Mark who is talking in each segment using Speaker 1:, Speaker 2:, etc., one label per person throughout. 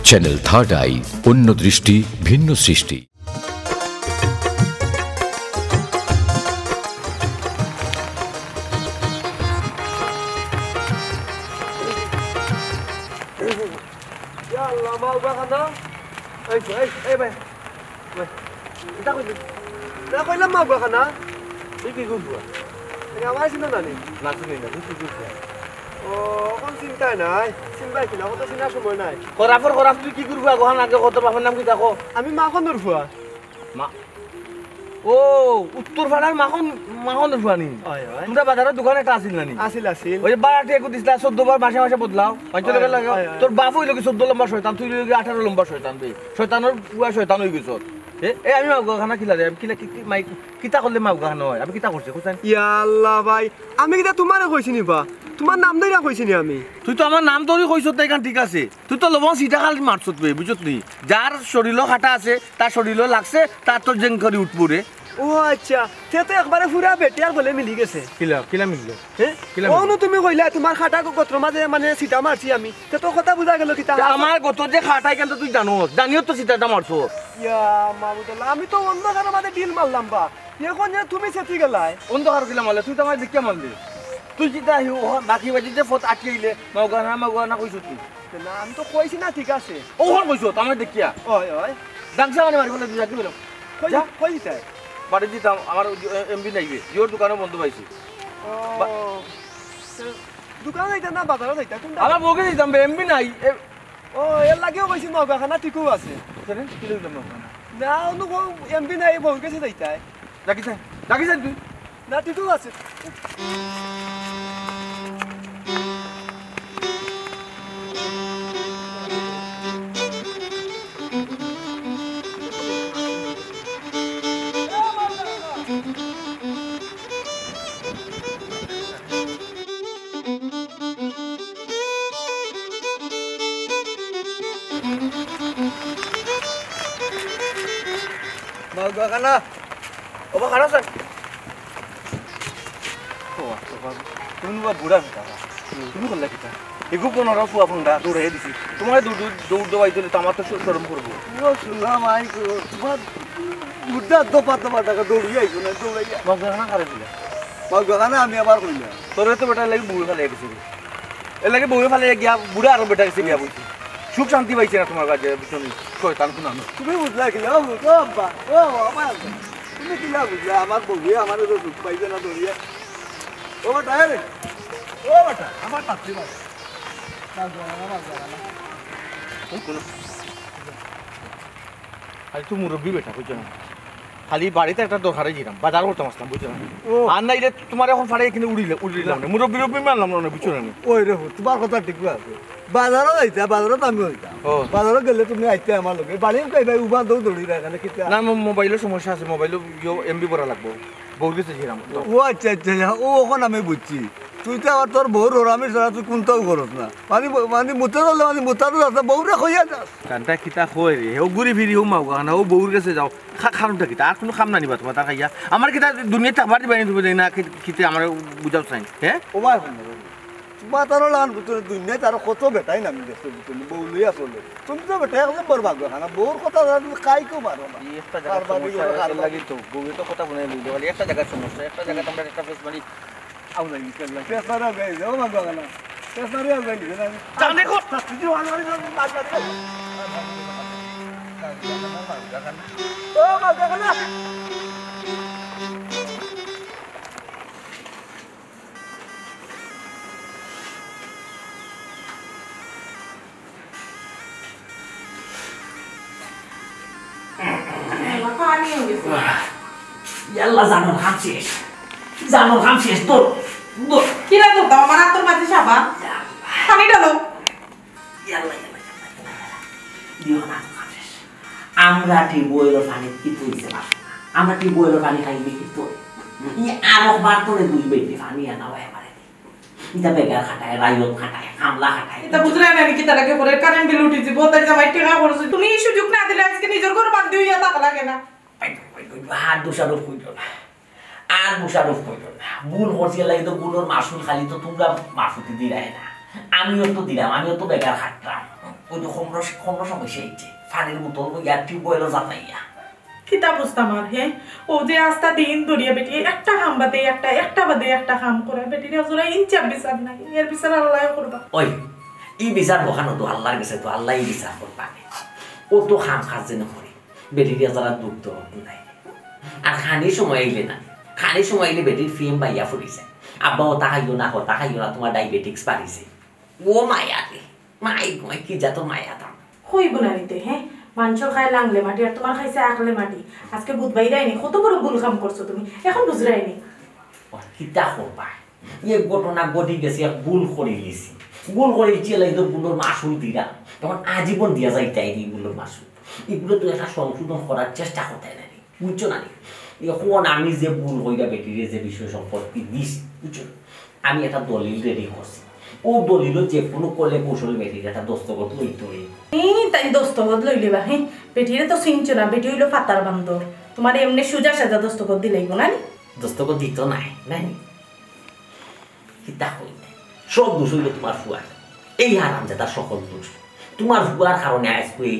Speaker 1: Channel third eye, অন্য দৃষ্টি ভিন্ন সৃষ্টি।
Speaker 2: আমি মাখন ফুয়া
Speaker 3: ও উত্তর পাড়ার মাখন ফুয়া নি তোমরা বাজারের দোকান একটা আছিল নানি
Speaker 2: আছিল
Speaker 3: ওই যে বাড়াটি একু দিছিলা 14 বার মাসে মাসে বদলাও অঞ্চলে লাগে তোর বাপ হইল কি 14 লম্বা শয়তান তুই লগে 18 লম্বা শয়তান বে শয়তানের পুয়া শয়তান হই গেছ এ আমি মাগা খানা খিলা দে আমি মাই কিতা করলে মাগা খানা হয় আমি কিতা করছি কোথায়
Speaker 2: ইয়া আল্লাহ ভাই আমি কিটা তোমারে কইছি নি বা তোমার নাম ধরে কইছি নি আমি
Speaker 3: তুই তো আমার নাম ধরে কইছ তাই কান ঠিক আছে তুই তো লবণ সিটা খালি মারছত বে বুঝছত নি যার শরীরও খাটা আছে তার শরীরও লাগছে তার তো জেং করে উঠবো রে
Speaker 2: ও আচ্ছা তে তো একবারে পুরা বেটিয়ার বলে মিলি গেছে
Speaker 3: কিলা মিললো
Speaker 2: হ্যাঁ কোন তুমি কইলা তোমার খাটা গোত্র মাঝে মানে সিটা মারছি আমি তে তো কথা বুঝা গেল কিতা
Speaker 3: আমার গোত্র যে খাটাই কেন তুই জানো জানিও তো সিটাটা মারছো
Speaker 2: ইয়া মাবুদুল্লাহ আমি তো অন্ধকারের মাঝে ডিল মারলাম বা এখন যে তুমি সেটি গেলাই
Speaker 3: অন্ধকার কিলা মারলে তুই তো আমার দেখিয়া মারলি তুই যেটা বাকি বাজি যে ফট আটকাইলে মাওগানা কইছ তুই
Speaker 2: না আমি তো কইছি না ঠিক আছে
Speaker 3: ওহর কইছ আমার দেখিয়া
Speaker 2: ওই ওই
Speaker 3: ডাংসা মানে মারি ফেলে দুজা কি বলো
Speaker 2: কইছি তাই
Speaker 3: বাড়ি দিতাম আমার এমবি নাইবে জিওর দোকানে বন্ধ পাইছি
Speaker 2: দোকানে যাইতা না বাজারে যাইতা কোনটা
Speaker 3: আমার বউকে দিতাম এমবি নাই
Speaker 2: ও এর লাগেও কইছি মগাখানা ঠিকও আছে
Speaker 3: কি লইলাম
Speaker 2: না অন্য এমবি নাই বহু কাছে যাইতা
Speaker 3: ডাকিস তুই
Speaker 2: না ঠিকও আছে
Speaker 3: মগাখানা ওবা খারাপ স্যার তুমি বুড়া তুমি করলে কিতা এগু 15 ফুয়া ফোনটা দৌড়াই দিছি তোমার দৌড় দৌড়াই দিলে তো আমার তো শরম করবো
Speaker 2: শুনলাম আই তোমার বুদ্ধা দোপা টাকা দৌড়িয়ে আইছো না দৌড়াইয়া
Speaker 3: মগাখানা খারে দিলে
Speaker 2: মগাখানা আমি আবার কইলাম
Speaker 3: তোর তো বেটা লাগি বউয়ে ফেলে গেছে এর লাগে বউয়ে ফেলে গিয়া বুড়া আর বেটা গেছে গিয়া বলছি সুখ শান্তি পাইছে না তোমার কাছে বুঝছো শয়তান কোন আমি
Speaker 2: তুমি বুঝলা কি ও বাবা ও আমার তুমি কি না বুঝলা আমার বউয়ে আমার তো সুখ পাইছে না দৌড়িয়া ও বেটা রে ও বেটা আমার পাত্রী বাবা
Speaker 3: খালি তুই মুরব্বী বেটা বুঝছো না খালি বাড়িতে একটা দরকারে গেলাম বাজার করতাম আসলাম বুঝছো না আর না এটা তোমার এখন ফাড়ে এখানে উড়িলাম না মুরব্বী মানলাম না বুঝছো না
Speaker 2: ওই রে তোমার কথা ঠিক আছে বাজারও যাইতা বাজারত আমি হইতা বাজারত গেলে তুমি আইতে আমার লগে বাড়ি কইবাই উবা দৌড়ি রাখানে কিতা
Speaker 3: না মোবাইলের সমস্যা আছে মোবাইলও এমবি ভরা লাগবো বহুত গেছে গেলাম
Speaker 2: ও আচ্ছা আচ্ছা ও এখন আমি বুঝছি তুই তো আবার তোর বউ রোরামি ছাড়া তুই কোনটাও করস না মানে মুতে ধরলে মানে মুতারও যাস বউরে খইয়া যাস
Speaker 3: কানটা কিতা কই রে ও ঘুরি ফিরি ও মাও গানা ও বউর কাছে যাও খানুটা কিতা আর কোনো খাম না নিবা তোমার তা খাইয়া আমার কিতা দুনিয়া থাকবার দিবানি তুমি না কিতে আমার বুঝাও চাই হ্যাঁ
Speaker 2: ও ভাই তোমার তারও লান বুঝতে দুনিয়া তার কত বেটাই নামি দেখছো বুঝলি বউ লইয়া চলে তুমি তো বেটাই এখন বরবাদ খানা বউর কথা তুমি কাই কেউ পারো না
Speaker 3: একটা জায়গা লাগি তো বউয়ে তো কথা বলে লইলো খালি একটা জায়গার সমস্যা একটা জায়গা তোমরা একটা ফেস মারি আউ নাই কেলা
Speaker 2: পেছারা গাই যাও মাগনা পেছারা গাই না
Speaker 3: জানে কো
Speaker 2: তুই ওয়ালা লাগা ও মাগনা
Speaker 4: ইয়াল্লা জানোর হাম শেষ তোর
Speaker 5: কি রে তোর আমার তোর মাঝে সাবান পানি ডালো
Speaker 4: আমরা টিউবওয়েলের পানি কি তুইছে আমরা টিউবওয়েলের পানি খাইবে কি তোর আরো বার তোরে দুই বেটি পানি আনা হয় পারে এটা বেগার খাটায় রাইয়ত খাটায় কামলা খাটায়
Speaker 5: এটা বুঝলে না কি তারাকে পরে কারেন্ট বিল উঠিছে বোতাই জামাই টাকা খরচ তুমি এই সুযোগ না দিলে আজকে নিজের ঘর বাদ দিইয়া টাকা লাগে না
Speaker 4: হাত দোষারোপ কইল না আর দোষারোপ কইল না ভুল করছে লাগি তো ভুলের মাসুল খালি তো তোমরা মাসুতি দিলাই না আমিও তো দিলাম আমিও তো বেকার খাটলাম ওই তো কমর সমস্যা হচ্ছে পানির বোতল ইয়ার টিউবওয়েলও যাতাইয়া
Speaker 5: কিতা বুঝতাম আর হ্যাঁ ও যে আস্তা দিন দরিয়া বেটি একটা খাম বাদে একটা বাদে একটা খাম করে বেটি ওরা ইনচার বিচার নাই এর বিচার আল্লাহ করবা
Speaker 4: ওই ই বিচার বহানো তো আল্লাহর কাছে তো আল্লাহ বিচার করবা ও তো খাম খাস যেন করে বেটিরিয়া যারা দুঃখ তো নাই আর খানির সময় আইলে না খানির সময় আইলে বেটির ফিল্ম বাইয়া ফুরিছে আব্বাও তাকাইও না তোমার ডায়াবেটিক্স বাড়িছে ও মায়া রে মাই কি যা তো মায়া দাম
Speaker 5: হইব না নিতে হ্যাঁ মাংস খায় লাংলে মাটি আর তোমার খাইছে আকলে মাটি আজকে বুধবাই রাইনি কত বড় ভুল কাম করছো তুমি এখন বুঝরাইনি
Speaker 4: কিতা করবা এই ঘটনা ঘটি গেছে ভুল করে লিছি ভুল করে চিলাই তো গুলোর মাসুল দিরা তখন আজীবন দিয়া যাইতাই এগুলোর মাসুল এগুলো তো একটা সংশোধন করার চেষ্টা করতে না বুঝছো না এখন আমি যে ভুল হইয়া বেটিরে যে বিষয় সম্পত্তি দিস বুঝছো আমি একটা দলিল রেডি করছি ও দলিল যে কোনো কলে কৌশল বেটির একটা দস্তখত লইতে
Speaker 5: তাই দস্তখত লইলিবা হ্যাঁ বেটিরে তো চিনছো না বেটি হইলো পাতার বান্দর তোমার এমনি সুজা সাজা দস্তখত দিলেইব না
Speaker 4: দস্তখত দিত নাই কিতা হইলে সব দোষ হইল তোমার ফুয়ার এই হারাম যাতার সকল দোষ তোমার ফুয়ার কারণে আজকে এই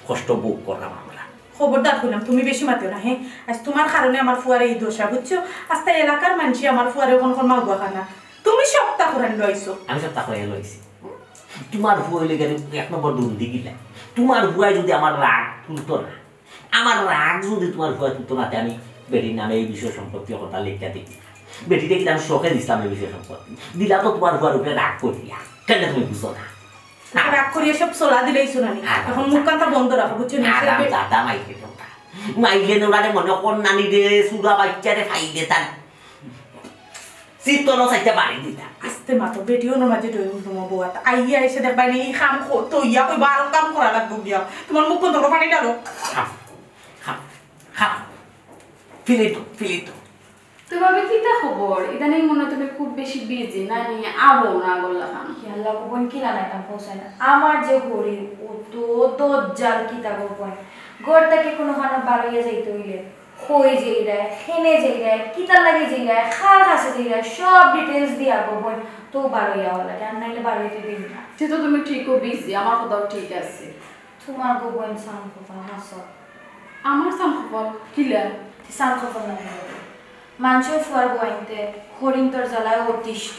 Speaker 4: কষ্ট ভোগ করলাম আমরা
Speaker 5: খবরদার কইলাম তুমি বেশি মাতিও না হ্যাঁ আজ তোমার কারণে আমার ফুয়ারে এই দোষা বুঝছো আস্তে এলাকার মানুষ আমার ফুয়ারে কোন মাগুয়া খানা তুমি সপ্তাহ করে লইছো
Speaker 4: আমি সপ্তাহ করে লইছি তোমার ফুয়া হইলে গেলে এক নম্বর দুর্দি গিলা তোমার ফুয়ায় যদি আমার রাগ তুলতো না আমার রাগ যদি তোমার ফুয়া তুলতো না আমি বেটির নামে এই বিষয় সম্পত্তি কথা লেখা দিই বেটিতে কিন্তু আমি শখে দিতাম এই বিষয় সম্পত্তি দিলা তো তোমার ফুয়ার উপরে রাগ করিয়া কেন তুমি বুঝো না
Speaker 5: রাগ করিয়া সব চলা দিলেইছো না এখন মুখ কান্তা বন্ধ রাখো বুঝছো না
Speaker 4: দাদা মাইলে নোড়ারে মনে কর নানি রে সুরা বাচ্চারে ফাই দে তার চিত্তন চাইতে বাড়ি দিতা
Speaker 5: আস্তে মাতো বেটিও না মাঝে ড্রয়িং রুমে বউটা আইয়া এসে দেখবা এই খাম তো ইয়া কই বারো কাম করা লাগবে গিয়া তোমার মুখ বন্ধ করে পানি ডালো
Speaker 4: ফিলিতো
Speaker 6: তবে কিতা খবর ইদানিং মনে তুমি খুব বেশি বিজি না নিয়ে আবো না গোল্লা খান
Speaker 7: আল্লাহ কোন কিলা নাইতাম পৌঁছায় না আমার যে ঘড়ি ও তো দজ্জাল কিতা গোপন গড়টাকে কোনো খানা বাড়াইয়া যাইতে হইলে কই যেইরায় খেনে যেইরায় কিতার লাগে যেইরায় খাল কাছে যেইরায় সব ডিটেলস দিয়া গোপন তো বাড়াইয়া হলা আর নাইলে বাড়াইতে দিন না
Speaker 6: যেহেতু তুমি ঠিকও বিজি আমার কথাও ঠিক আছে
Speaker 7: তোমার গোপন সাম খোপা হাস
Speaker 6: আমার সাম খবর কিলা
Speaker 7: সাম খোপা না মানুষের ফুয়ার গোয়াইতে হরিণ তোর জ্বালায় অতিষ্ঠ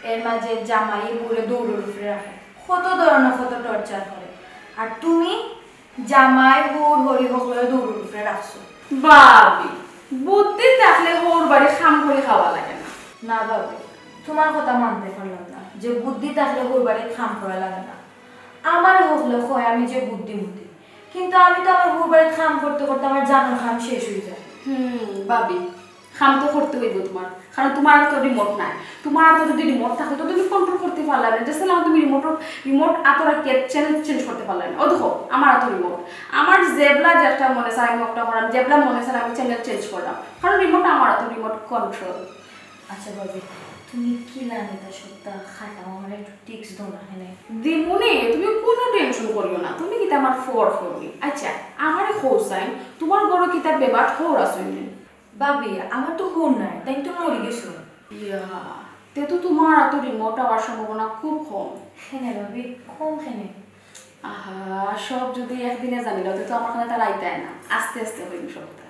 Speaker 7: এর মাঝে জামাই বলে দৌড়ের উপরে রাখে কত ধরনের কত টর্চার করে আর তুমি জামাই হুড় হরি হকলে দৌড়ের উপরে রাখছো
Speaker 6: বাবি বুদ্ধি থাকলে হোর বাড়ি খাম করে খাওয়া লাগে না
Speaker 7: না বাবু তোমার কথা মানতে পারলাম না যে বুদ্ধি থাকলে হুড় বাড়ি খাম করা লাগে না আমার হকলে হয় আমি যে বুদ্ধি কিন্তু আমি তো আমার হুড় বাড়ি খাম করতে করতে আমার জানার খাম শেষ হয়ে যায়
Speaker 6: বাবি খাম তো করতে হইব তোমার কারণ তোমার তো রিমোট নাই তোমার তো যদি রিমোট থাকে তো তুমি কন্ট্রোল করতে পারলে না জাস্ট না তুমি রিমোট আতরা চ্যানেল চেঞ্জ করতে পারলে না ও দেখো আমার তো রিমোট আমার জেবলা যেটা মনে চায় আমি একটা করাম জেবলা মনে চায় আমি চ্যানেল চেঞ্জ করলাম কারণ রিমোট আমার তো রিমোট কন্ট্রোল
Speaker 7: আচ্ছা বাবু তুমি কি লানিতা সত্তা খাটাও আমার একটু টিপস দাও না এখানে
Speaker 6: দিমুনে তুমি কোনো টেনশন করিও না তুমি কি আমার ফোর করবি আচ্ছা আমারে হোসাইন তোমার বড় কিতাব বেবাট হোর আসইনি
Speaker 7: বাবি আমার তো হুন নাই তাই তো মরে গেছো
Speaker 6: ইয়া তে তো তোমার এত রিমোট হওয়ার সম্ভাবনা খুব কম
Speaker 7: খেনে বাবি কম খেনে
Speaker 6: আহা সব যদি একদিনে জানিল তো আমার কাছে তার আইতে না আস্তে আস্তে হইব সবটা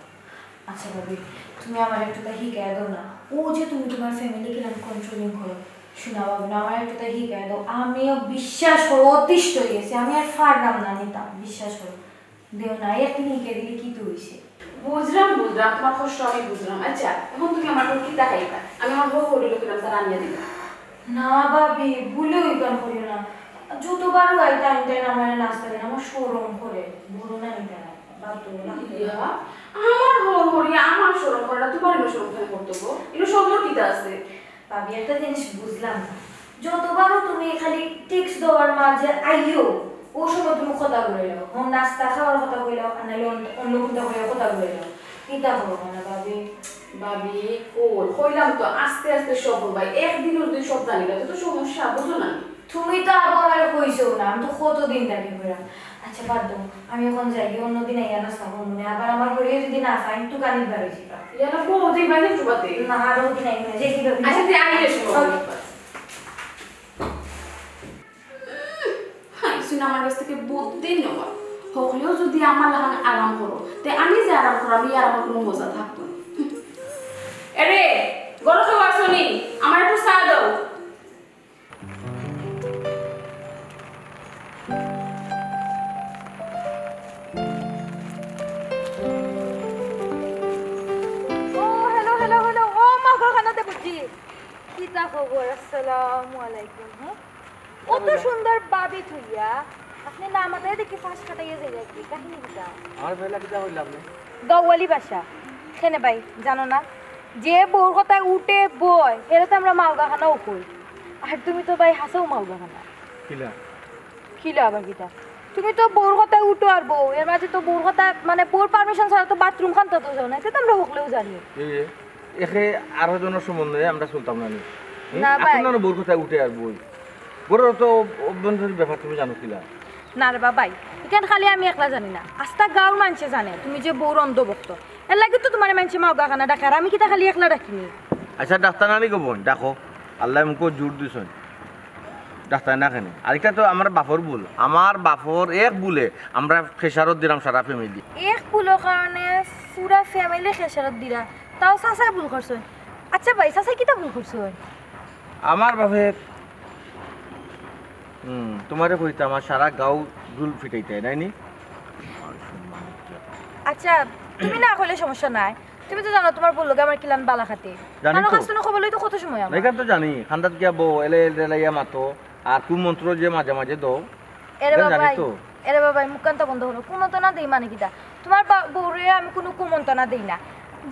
Speaker 7: আচ্ছা বাবি তুমি আমার একটু তা হিকায় দাও না ও যে তুমি তোমার ফ্যামিলি কিরকম কন্ট্রোলিং করো শোনা বাবু না আমার একটু তা হিকায় দাও আমিও বিশ্বাস করো অতিষ্ঠ হয়ে গেছি আমি আর ফারলাম না নিতাম বিশ্বাস করো দেও না একদিন হিকে দিলে কি তো হয়েছে
Speaker 6: বুঝলাম তোমার কষ্ট আমি বুঝলাম আচ্ছা এখন তুমি আমার কি দেখাইবা আমি আমার বউ করিল কিনা তার আনিয়ে দিবা
Speaker 7: না বাবি ভুলে ওই গান করিও না যতবার গাই টাইম টাইম আমার নাস্তা দেন আমার শোরম করে বলো না নিতে না বাবু
Speaker 6: ইয়া আমার হোর হরি আমার শরম করা তোমার এলো শরম করে করতেবো এটা সবর কিতা আছে
Speaker 7: ভাবি একটা জিনিস বুঝলাম না যতবারও তুমি খালি টিক্স দেওয়ার মাঝে আইও ও সময় তুমি কথা বলে যাও হন নাস্তা খাওয়ার কথা বলে যাও আর নাহলে অন্য কোনটা করে কথা বলে যাও এটা করবো না ভাবি
Speaker 6: ভাবি কোল কইলাম তো আস্তে আস্তে সব ভাই একদিন দুই সব জানি তো সমস্যা বুঝো না
Speaker 7: তুমি তো আবার কইছো না আমি তো কতদিন থাকি ঘুরা আচ্ছা বাদ দাও আমি এখন যাই অন্যদিন আইয়া নাস্তা করবো না আবার আমার ঘরে যদি না পাই একটু কানি বাড়িছি
Speaker 6: ইয়ালা বউ দেই বাইরে চুবাতে
Speaker 7: না আরো দিন আইনা যে কি ভাবি
Speaker 6: আচ্ছা তুই আইলে শুনো হাই কিছু না আমার কাছ থেকে বুদ্ধি নেওয়া হকলেও যদি আমার লাগান আরাম করো তে আমি যে আরাম করো আমি আর আমার কোনো মজা থাকতো না আরে গরম খাওয়া শুনি আমার একটু চা দাও
Speaker 7: কত সুন্দর বাবি থইয়া আপনি না আমাদের দেখি ফাঁস কাটাইয়া যাই রাখবি কাহিনী কিটা
Speaker 3: আমার বেলা কিটা হইল আপনি
Speaker 7: গাওয়ালি ভাষা খেনে ভাই জানো না যে বউর কথায় উঠে বয় এরা তো আমরা মালগাখানাও কই আর তুমি তো ভাই হাসাও মালগাখানা
Speaker 3: কিলা
Speaker 7: কিলা আবার কিটা তুমি তো বউর কথায় উঠো আর বউ এর মাঝে তো বউর কথা মানে বউর পারমিশন ছাড়া তো বাথরুম খান তো যাও না এটা তো আমরা হকলেও জানি
Speaker 3: একে আরো জনের সম্বন্ধে আমরা শুনতাম না
Speaker 7: না ভাই
Speaker 3: আপনার বউর কথা উঠে আর বই বড় তো অভ্যন্তরীণ ব্যাপার তুমি জানো কিলা
Speaker 7: না রে বাবাই এখানে খালি আমি একলা জানি না আস্তা গাঁওর মানুষে জানে তুমি যে বউর অন্ধভক্ত এর লাগে তো তোমার মানুষে মাওগাখানা ডাকে আর আমি কিটা খালি একলা ডাকিনি
Speaker 3: আচ্ছা ডাক্তার নানি গো বোন দেখো আল্লাহ মুখো জোর দিছেন ডাক্তার না কেন আরেকটা তো আমার বাপর ভুল আমার বাপর এক ভুলে আমরা খেসারত দিলাম সারা ফ্যামিলি
Speaker 7: এক ভুলের কারণে পুরা ফ্যামিলি খেসারত দিলা তাও চাচাই ভুল করছো আচ্ছা ভাই চাচাই কিটা ভুল করছো
Speaker 3: আমার বাপে তোমারে কইতে আমার সারা গাঁও ঝুল ফিটাইতে নাইনি
Speaker 7: আচ্ছা তুমি না কইলে সমস্যা নাই তুমি তো জানো তোমার বললো আমার কিলান বালা খাতে
Speaker 3: জানি
Speaker 7: জানো
Speaker 3: তো।
Speaker 7: কাজ তো খবর লই তো কত সময় আমার
Speaker 3: এখান তো জানি খান্দাত গিয়া বউ এলে এলাইয়া মাতো আর কোন মন্ত্র যে মাঝে মাঝে দাও
Speaker 7: এরে
Speaker 3: জানি
Speaker 7: বাবাই
Speaker 3: তো।
Speaker 7: এরে বাবাই মুখান্ত বন্ধ হলো কুমন্তনা দেই মানে কিটা তোমার বউরে আমি কোনো কুমন্তনা দেই না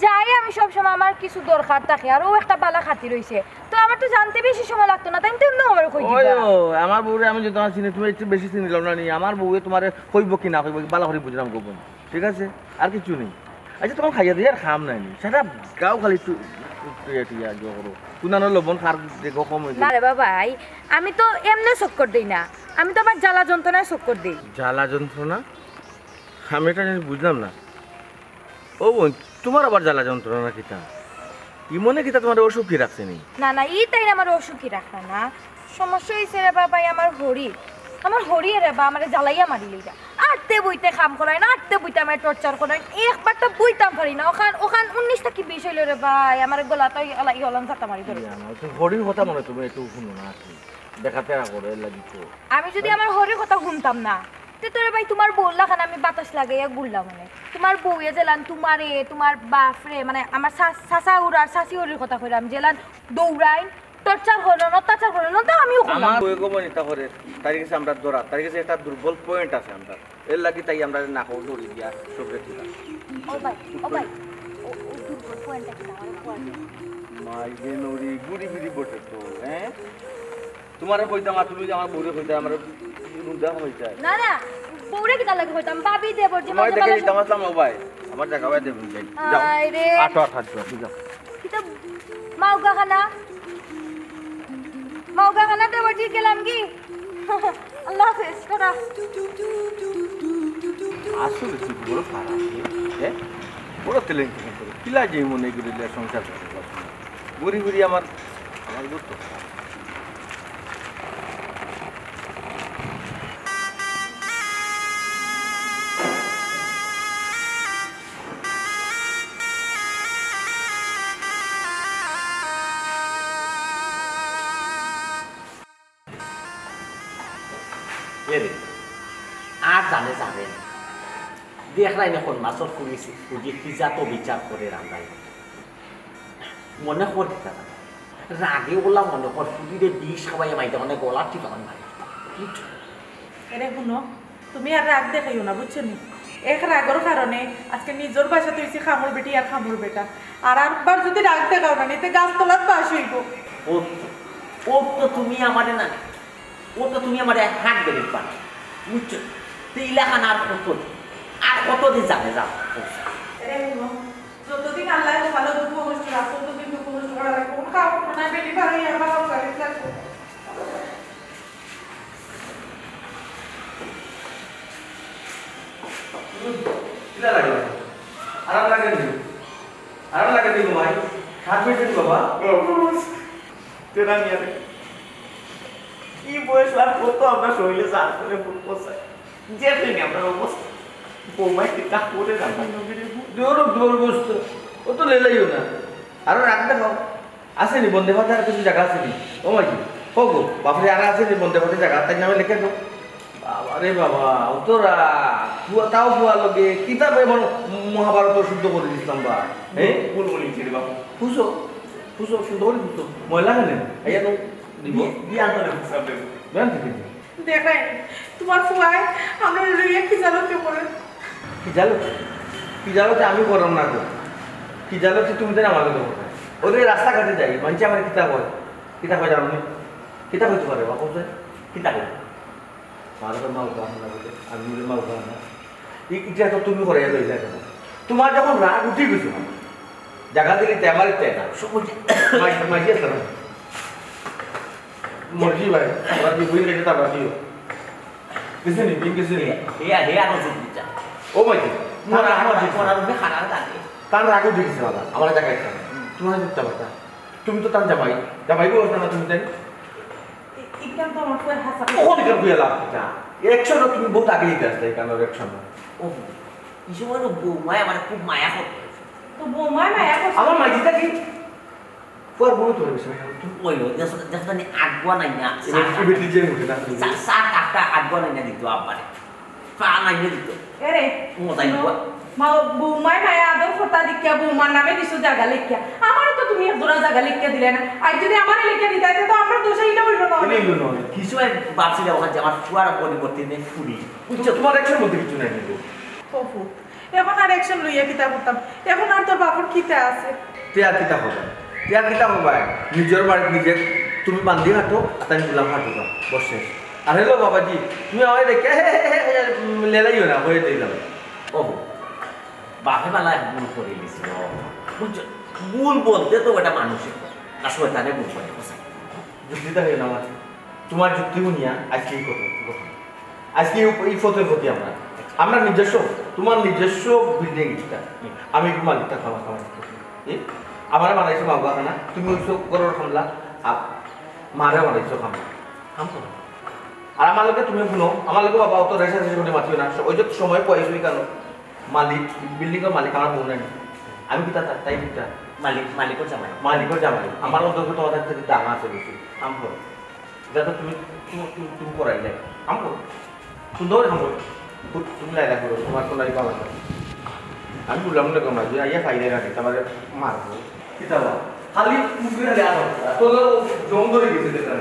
Speaker 7: যাই আমি সব সময় আমার কিছু দরকার থাকে আর ও একটা বালা খাতি রইছে তো আমার তো জানতে বেশি সময় লাগতো না তাই তুমি আমার কই
Speaker 3: ওই
Speaker 7: দিবা
Speaker 3: ও, আমার বউরে আমি যদি তোমার চিনি তুমি একটু বেশি চিনি না নি আমার বউয়ে তোমারে কইব কি না কইব বালা করে বুঝলাম গোপন ঠিক আছে আর কিছু নেই আচ্ছা তোমার খাইয়া দিয়ে আর খাম নাই সেটা গাও খালি একটু টিয়া জো করো কুনানো লবণ খার দেখো কম হয়ে
Speaker 7: না রে বাবাই আমি তো এমনি চক্কর দেই না আমি তো আমার জ্বালা যন্ত্রণায় চক্কর দেই
Speaker 3: জ্বালা যন্ত্রণা আমি এটা জিনিস বুঝলাম না ও বোন তোমার আবার জ্বালা যন্ত্রণা কিতা ইমনে কিতা তোমার অসুখ কি রাখছে নি
Speaker 7: না না এইটাই আমার অসুখী রাখা না সমস্যা হয়েছে রে বাবাই আমার হরি রে বা আমার জ্বালাইয়া মারি লইয়া আটতে বইতে কাম করায় না আটতে বইতে আমার টর্চার করায় একবার তো বইতাম পারি না ওখান 19টা কি বিষ হইল রে ভাই আমার গলাটা ইলান চাটা মারি ধরে
Speaker 3: হরির কথা মনে তুমি একটু শুনো না দেখাতে করে লাগিছো
Speaker 7: আমি যদি আমার হরির কথা শুনতাম না তে তোরে ভাই তোমার বললা খান আমি বাতাস লাগাইয়া গুললাম মানে তোমার বউয়ে জেলান তোমারে তোমার বাপরে মানে আমার চাচা উড়ার চাচি হরির কথা কইলাম জেলান দৌড়াই টর্চার হলো না অত্যাচার হলো না তো আমিও করলাম
Speaker 3: আমার বই গোবন এটা করে তার কাছে আমরা দৌড়া তার কাছে একটা দুর্বল পয়েন্ট আছে আমরা এর লাগি তাই আমরা না হোক দৌড়ি দিয়া সবরে দিলাম
Speaker 7: ও ভাই ও দুর্বল পয়েন্টটা কি আমার পয়েন্ট
Speaker 3: মাই গেনরি গুড়ি গুড়ি বটে তো হ্যাঁ তোমারে কইতাম আর তুমি যে আমার বউরে কইতা আমরা রুদা হই যায়
Speaker 7: না না বউরে কি লাগে হইতাম ভাবি দেবর যে
Speaker 3: মই দেখে দিতাম আসলাম ও ভাই আমার জায়গা ভাই দেব যাই যাও
Speaker 7: আরে
Speaker 3: আটো আট ঠিক আছে
Speaker 7: কিতা মাওগাখানা দেবর জি গেলাম কি আল্লাহ হাফেজ টাটা
Speaker 3: আসলে কি বড় খারাপ হ্যাঁ বড় তেলেন করে কিলা যে মনে করিলে সংসার করে গুড়ি গুড়ি আমার গুরুত্ব
Speaker 4: আর জানে জানে দেখলাই না কোন মাছর ফুরিছি ফুজি কিজা তো বিচার করে রান্নাই মনে করি রাগে ওলা মনে কর ফুজিরে বিষ খাওয়াই মাইতে মানে গলা ঠিক আমার মারি
Speaker 5: এরে শুনো তুমি আর রাগ দেখাইও না বুঝছো নি এক রাগের কারণে আজকে নিজের বাসা তুইছি খামুর বেটি আর খামুর বেটা আর একবার যদি রাগ দেখাও না নিতে গাছতলার বাস হইব
Speaker 4: ও তো তুমি আমারে না ও তো তুমি আমারে হাত বেরিয়ে পান বুঝছো তুই ইলাকান আর কতদিন যাবে যাও
Speaker 5: এরে শুনো যতদিন আল্লাহ ভালো দুঃখ কষ্ট রাখো ততদিন দুঃখ কষ্ট করা লাগবে কোন কাউ না বেটি ভাই আমার সংসারে লাগবে
Speaker 3: কিলা লাগে আরাম লাগে নি আরাম লাগে নি ভাই হাত বেটে বাবা
Speaker 2: তেরা নিয়ে
Speaker 4: কি বয়স আর কত আমরা শরীরে চার করে ফুল পোষায় যে ফেলে আমরা অবস্থা বৌমাই টিকা করে রাখা
Speaker 3: জোর বস্তু ও তো লেলাইও না আরো রাখতে খাও আসেনি বন্দে ভাতে আর কিছু জায়গা আসেনি ও মাইকি হোক বাপরে আর আসেনি বন্দে ভাতে জায়গা তাই নামে লিখে দাও আরে বাবা ও তো তাও বুয়া লগে কিতাব এমন মহাভারত শুদ্ধ করে দিছিলাম বা হ্যাঁ
Speaker 4: ফুল বলিছি রে বাবু
Speaker 3: ফুসো ফুসো শুদ্ধ করে ফুসো ময়লা কেন আইয়া নো দিব
Speaker 4: বিয়া করে ফুসাবে
Speaker 3: বেন থেকে
Speaker 5: দেখেন তোমার ফুয়াই আমরা লইয়া কি জানো কে করে
Speaker 3: কি জানো যে আমি করম না গো কি জানো যে তুমি দেন আমাকে দেবো ওদের রাস্তাঘাটে যাই মানুষ আমার কিতাব হয় জানো নি কিতাব হইতে পারে বাপু
Speaker 4: কিতা করে
Speaker 3: মার তো মা উদাহরণ না বলে আমি নিজের মা উদাহরণ না এটা তো তুমি করে লই যাই তোমার যখন রাগ উঠে গেছো জায়গা দিলে তে আমার তে না
Speaker 4: সবুজ
Speaker 3: মাঝি আছে না মর্জি ভাই ওরা কি বুঝে গেছে তারপর দিও কিছু নি বিন কিছু নি
Speaker 4: হে আর জিনিসটা
Speaker 3: ও মাঝি
Speaker 4: মোরা মোরা রূপে খারাপ লাগে
Speaker 3: তার রাগ উঠে গেছে বাবা আমার জায়গায় তোমার যুক্ত বাতা তুমি তো তার জামাই বলো না তুমি তাই
Speaker 5: একদম তো আমার ফুয়াই হাসা
Speaker 3: কখন কেন বুঝে লাভ এটা একশো তুমি বহুত আগে দিতে আসলে কেন একশো না
Speaker 4: ও এই সময় বৌমায় আমার খুব মায়া করতো
Speaker 5: তো বৌমাই মায়া করছে
Speaker 3: আমার মাঝিটা কি ফুয়ার বউ তো হয়েছে
Speaker 4: ওই যখন আগুয়া নাই না
Speaker 3: বেটি যে উঠে না
Speaker 4: সাত আটটা আগুয়া নাই না দিত আব্বারে পা নাই না দিত
Speaker 5: এরে
Speaker 4: মজাই গুয়া
Speaker 5: মা বৌমাই মায়া আদর ফটা দিকিয়া বৌমার নামে দিছো জায়গা লিখিয়া আমার তো তুমি এক জোড়া জায়গা লিখিয়া দিলে না আর যদি আমার লিখিয়া দিতে তো আমরা দোষে এটা হইল না
Speaker 4: কিছু ভাবছি ওখানে যে আমার ফুয়ার পরিবর্তে নেই ফুরি
Speaker 3: বুঝছো তোমার একশোর মধ্যে কিছু নাই কিন্তু
Speaker 5: ওফু এখন আর অ্যাকশন লইয়া কিতা করতাম এখন আর তোর বাপর কিতা আছে
Speaker 3: তেয়ার কিতা হবে নিজের বাড়ি নিজে তুমি বান্ধি হাঁটো তাই গুলাম হাঁটো বসে আর হেলো বাবাজি তুমি আমায় দেখে লেলাইও না হয়ে দিলাম
Speaker 4: ও বাপে বেলা ভুল করে গেছিল বুঝছো ভুল বলতে তো ওটা মানুষের না শয়তানে ভুল করে
Speaker 3: যুক্তিটা হয়ে না আমার তোমার যুক্তি শুনিয়া আজকে এই কথা আজকে এই ফটোর প্রতি আমরা নিজস্ব তোমার নিজস্ব বিল্ডিং এটা আমি মালিকটা খাওয়া আমার বানাইছো বাবা খানা তুমি ওইসব করো খামলা মারে বানাইছো খামলা খাম করো আর আমার লোকে তুমি শুনো আমার লোকে বাবা অত রেসা শেষ করে মাতিও না ওই যে সময় পয়সা কেন মালিক বিল্ডিংয়ের মালিক আমার বোন নাই আমি কিতা তাই কিতা
Speaker 4: মালিকও জামাই
Speaker 3: আমার অন্তত তোমাদের থেকে দাম আছে বেশি কাম করো যাতে তুমি তুমি করাইলে কাম করো সুন্দর কাম করো তুমি লাইলা করো তোমার তো লাইবা লাগে আমি বললাম না কম যে আইয়া ফাইলে রাখে তারপরে মারবো কিতা বা খালি পুকুরে দেওয়া হবে তো জম ধরে গেছে দেখা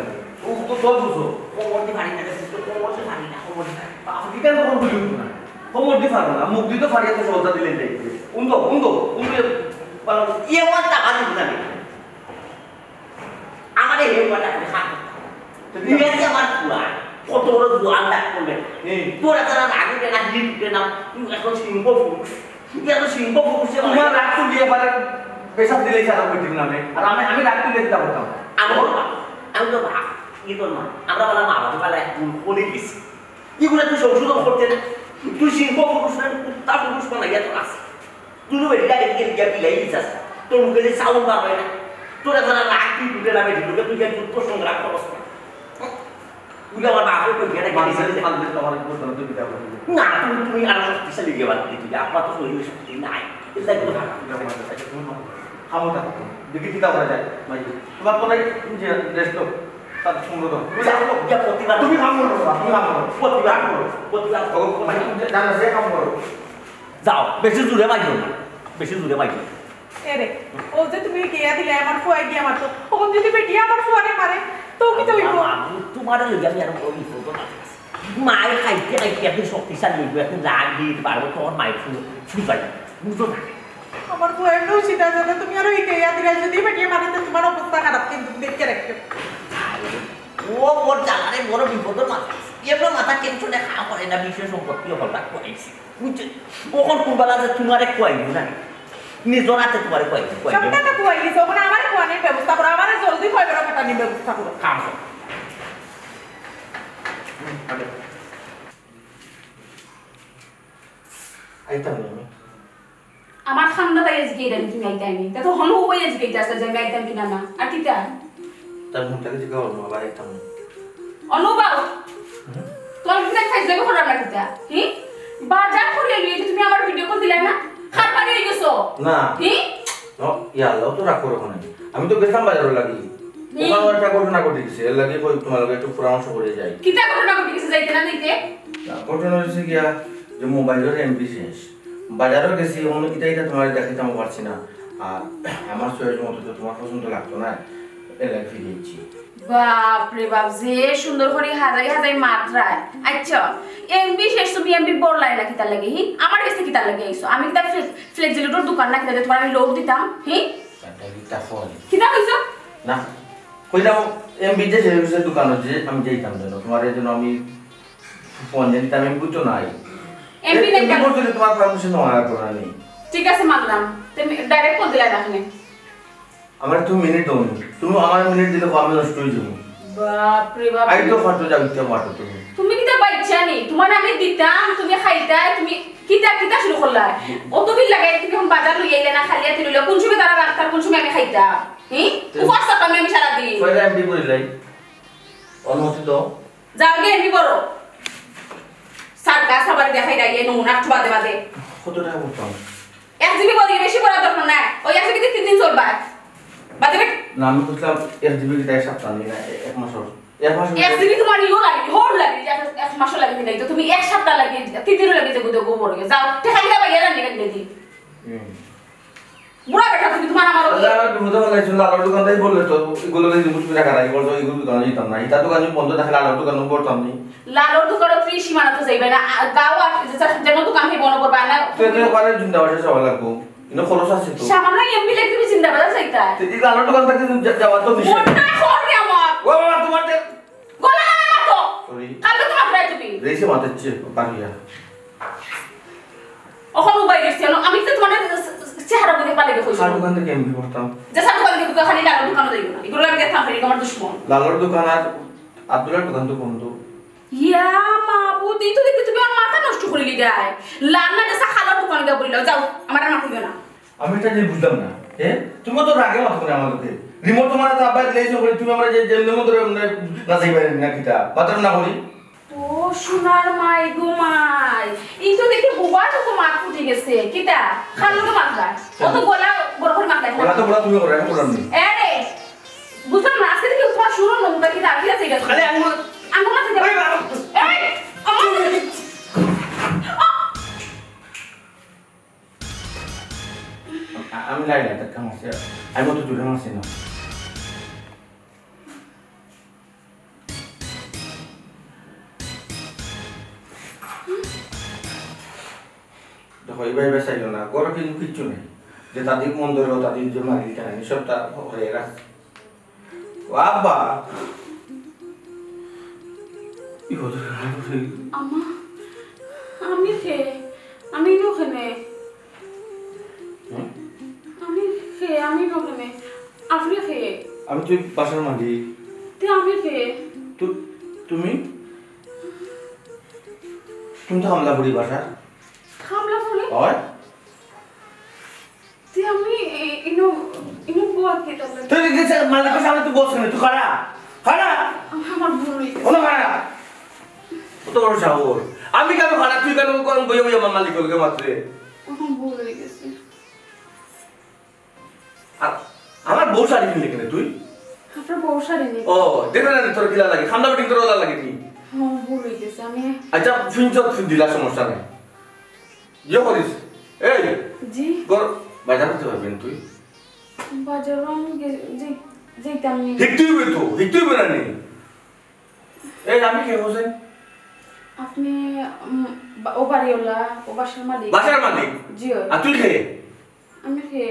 Speaker 3: ও তো সব বুঝো
Speaker 4: কোমরটি ভারী না কোমরটি ভারী না
Speaker 3: আপনি কেন তখন বলি না কোমরটি ফারবো না মুখ দিতে ফারিয়ে তো সহজা দিলেন যাই উন্দো
Speaker 4: ইয়ে ওয়ান টাকা দিব না আমারে হে ওয়ান টাকা খান নিয়ে আমার পুরা কত বড় দোয়াল ডাক করবে তোরা তারা আগে না হিট না তুই এখন সিংহ পুরুষ তুই এত সিংহ পুরুষে
Speaker 3: তোমার রাগ তুলিয়ে পারে পেশাব দিলেই সারা বইটির নামে আর আমি রাগ তুলে দিতে পারতাম
Speaker 4: আমি তো ভাব কি তোর মা আমরা বলা মা বাবা বেলা ভুল করে গেছি এগুলো তুই সংশোধন করতে না তুই সিংহ পুরুষ না তা পুরুষ না ইয়া তোর আছে তুই বেরিয়ে গিয়ে গিয়ে বিলাই দিছিস তোর মুখে যে সাউন্ড বার হয় না তোরা যারা রাগ তুই ঢুকে নামে ঢুকে তুই যুদ্ধ সংগ্রাম করস তুই আমার বাপের তো গেড়ে গেছিস
Speaker 3: তোমার বলতো না তুমি বিটা করবে
Speaker 4: না তুমি আর শক্তিশালী গেবার দিতে আপনার তো শরীরে শক্তি নাই এটা কিন্তু ভালো
Speaker 3: খাবো না দেখি কিতা করা যায় ভাই তোমার কোন যে রেস্ট তার সুন্দর
Speaker 4: তুমি কাম করো
Speaker 3: জানা সে কাম করো
Speaker 4: যাও বেশি দূরে বাইও না বেশি দূরে বাইও
Speaker 5: এরে ও যে তুমি গিয়া দিলে আমার ফুয়াই গিয়া মারতো তখন যদি বেটি আমার ফুয়ারে মারে তো কি তো হইব
Speaker 4: তোমার লইয়া আমি আর বলি ফটো না মায়ের খাইতে খাইতে আপনি শক্তিশালী হইব আপনি রাগ দিতে পারবো তোমার মায়ের ফুল পাই বুঝো না
Speaker 5: আমার ফুয়াই নৌসিটা জানে তুমি আর ওই গিয়া দিলে যদি বেটি মারে তো তোমার অবস্থা খারাপ কিন্তু দেখে রাখতে
Speaker 4: ও মোর জানারে বড় বিপদের মাথা এগুলো মাথা টেনশনে খাওয়া করে না বিষয় সম্পত্তি হলটা করেছি বুঝছে ওখন কোনবেলা যে তোমারে কয়াইব না নিজের হাতে তোমারে কয়াইব
Speaker 5: সবটা ফুয়াই দিছে ওখানে আমার ফুয়ানের ব্যবস্থা করো আমার জলদি ফাইবার কাটানির ব্যবস্থা করো
Speaker 4: কাম করো
Speaker 3: আইতাম আমি
Speaker 6: আমার খান্না তাই আজকে এরাম তুমি আইতামি তা তো হলো ওই আজকে যাচ্ছে যে আমি আইতাম কিনা না আর কিতা
Speaker 3: তার মুখটাকে জিজ্ঞাসা করবো আবার আইতাম
Speaker 6: অনুবাও তোর কিনা খাইছ যাবে খরাম লাগিতা হি বাজার করে লিয়ে তুমি আমার ভিডিও কল দিলা না খার পানি হয়ে গেছো
Speaker 3: না
Speaker 6: হি
Speaker 3: ও ইয়াল্লাহ তো রাগ করো না আমি তো গেছিলাম বাজারে লাগি ওখানে একটা ঘটনা ঘটে গেছে এর লাগে কই তোমার লগে একটু পরামর্শ করে যাই
Speaker 6: কিতা ঘটনা ঘটে গেছে যাইতে না দিতে
Speaker 3: ঘটনা হয়েছে গিয়া যে মোবাইলের এমবি শেষ বাজারও গেছি অন্য কিটা তোমার দেখাইতে আমি পারছি না আর আমার চয়েস মতো তো তোমার পছন্দ লাগতো না এর লাগে ফিরেছি
Speaker 6: বাপ রে বাপ যে সুন্দর করে হাজাই হাজাই মাত্রায় আচ্ছা এমবি শেষ তুমি এমবি বড়লাই না কিতা লাগে হি আমার কাছে কিতা লাগে আইছো আমি কিতা ফ্লেক্সিলিটোর দোকান না কিতা তোমার আমি লোড দিতাম হি
Speaker 3: এটা কিটা ফোন
Speaker 6: কিতা কইছো
Speaker 3: না কইলাম এমবি যে যে দোকান যে আমি যাইতাম জানো তোমার এই জন্য আমি ফোন দিতাম আমি বুঝতো নাই
Speaker 6: এমবি নাই
Speaker 3: এমবি বলতে তোমার পারমিশন নেওয়ার করা নেই
Speaker 6: ঠিক আছে মানলাম তুমি ডাইরেক্ট কল দিলা রাখনে
Speaker 3: আমার তো মিনিট দাও তুমি আমার মিনিট দিলে আমি নষ্ট হয়ে যাবো
Speaker 6: বাপ রে বাপ
Speaker 3: আই তো ফাটো যাবে তো ফাটো তুমি
Speaker 6: তুমি কিতা বাইচ্ছা নি তোমার আমি দিতাম তুমি খাইতা তুমি কিতা কিতা শুরু করলা অত বিল লাগাই তুমি এখন বাজার লই আইলে না খালিয়া তিললে কোন সময় তারা রাখতার কোন সময় আমি খাইতা হি উপাস থাকতাম আমি সারা দিন
Speaker 3: কয়টা এমবি বললাই অনুমতি দাও
Speaker 6: যাও গে এমবি বড় সারকা সবার দেখাই দাই এই নমুনা বাদে বাদে
Speaker 3: কত টাকা করতাম
Speaker 6: 1 জিবি বড় বেশি করা দরকার না ওই 1 জিবি 3 দিন চলবা বাদে
Speaker 3: না আমি বুঝলাম এর জিবি কি এক সপ্তাহ নেই না এক মাস হল এক মাস
Speaker 6: 1 জিবি তোমার ইও লাগে হোল লাগে যে 1 মাস লাগে নাই তো তুমি এক সপ্তাহ লাগে 3 দিন লাগে যে গোবর গে যাও তে খাইলা বাইয়া জানি কেন দি বুড়া বেটা তুমি তোমার আমার
Speaker 3: দাদা দুধ হলাই শুন লালর দোকান তাই বললে তো এগুলো দিয়ে মুশকিল টাকা নাই বলছো এগুলো দোকান যেতাম না এটা দোকান বন্ধ থাকে লালর দোকান করতাম নি
Speaker 6: লালর দোকান ফ্রি সীমানা তো যাইবে না গাও আর যেন দোকান হে বন্ধ করবা না
Speaker 3: তো এতে পারে জিন্দা বাসা সব লাগবো ইনো খরচ আছে তো
Speaker 6: সামান্য এমবি লাগে তুমি চিন্তা বাজার যাইতা
Speaker 3: তো এই লালর দোকান থেকে যাওয়া তো নিষেধ
Speaker 6: মোটা খররে আমার
Speaker 3: ও বাবা তোমার
Speaker 6: গলা না তো
Speaker 3: সরি
Speaker 6: কালো তোমার প্রায় তুমি
Speaker 3: রেসে মাতেছে পারিয়া
Speaker 6: ওখানে উবাই দিছি আমি তো তোমার চেহারা বুঝে পালে কইছি
Speaker 3: সার দোকান থেকে এমবি করতাম
Speaker 6: যে সাথে বলে দিকে খালি লালর দোকানে যাইব না এগুলো আমি দেখতাম ফেরি আমার দুশমন
Speaker 3: লালর দোকান আর আব্দুল্লাহর দোকান তো বন্ধ
Speaker 6: ইয়া মাবুদি তো দেখতে তুমি আমার মাথা নষ্ট করে লিগায় লান্না দেশা খালার দোকানে গিয়ে বলিল যাও আমার আর মাথা দিও না
Speaker 3: আমি এটা যে বুঝলাম না তুমি তো রাগে মাথা করে আমাকে রিমোট তোমার তো আবার দিয়েছো বলে তুমি আমরা যে জেলের মধ্যে না যাইবে না কিটা বাতার না করি
Speaker 6: ও সোনার মাই গো মাই এই তো দেখি বুবা তো মাথা ফুটে গেছে কিটা খালুকে মাথা ও তো গলা বড় করে মাথা
Speaker 3: বলা তো বলা তুমি করে আমি বললাম নি
Speaker 6: আরে বুঝলাম না আজকে দেখি তোমার শুনো নমুনা কিটা আগে আছে এটা
Speaker 3: খালি আঙ্গুল
Speaker 6: আঙ্গুল আছে এই আমার
Speaker 3: আমি লাই লাই কাম আছে আমি মতো জুড়ে মারছি না দেখো এইবার বেসাইল না গড় কিন্তু কিচ্ছু নেই যে তাদের মন ধরো তাদের যে মারি দিতে নাই সবটা হয়ে গেছে বাবা কি হলো
Speaker 6: আমা আমি খে আমি ওখানে আমি ওখানে আপনি খে
Speaker 3: আমি তুই বাসার মালিক
Speaker 6: তে আমি খে
Speaker 3: তুমি তুমি তো হামলা করি বাসার
Speaker 6: হামলা করে
Speaker 3: হয়
Speaker 6: তে আমি ইনো ইনো বুয়া কে তাহলে
Speaker 3: তুই গেছে মালিকের সামনে তুই বসে না তুই খাড়া খাড়া
Speaker 6: আমার ভুল হয়ে গেছে
Speaker 3: কোনো খাড়া কত বড় সাহস আমি কেন খাড়া তুই কেন বইয়ে বইয়ে আমার মালিক বলকে মাত্রে
Speaker 6: আমার ভুল হয়ে গেছে
Speaker 3: আর আমার বউ শাড়ি কিনলে কেন তুই
Speaker 6: আপনার বউ শাড়ি নেই
Speaker 3: ও দেখে না তোর কিলা লাগে খামলা বেটিং তোর ওলা লাগে নি
Speaker 6: আমার ভুল হয়ে গেছে আমি
Speaker 3: আচ্ছা ফিনচত ফিন দিলা সমস্যা নাই ইয়ে করিস এই
Speaker 6: জি
Speaker 3: গর বাজার করতে পারবেন তুই
Speaker 6: বাজার আমি যেতাম নি
Speaker 3: হিকতুই বেরা নেই এই আমি কে হোসেন
Speaker 6: আপনি ও বাড়িওয়ালা ও বাসার মালিক
Speaker 3: বাসার মালিক
Speaker 6: জি
Speaker 3: আর তুই কে
Speaker 6: আমি খে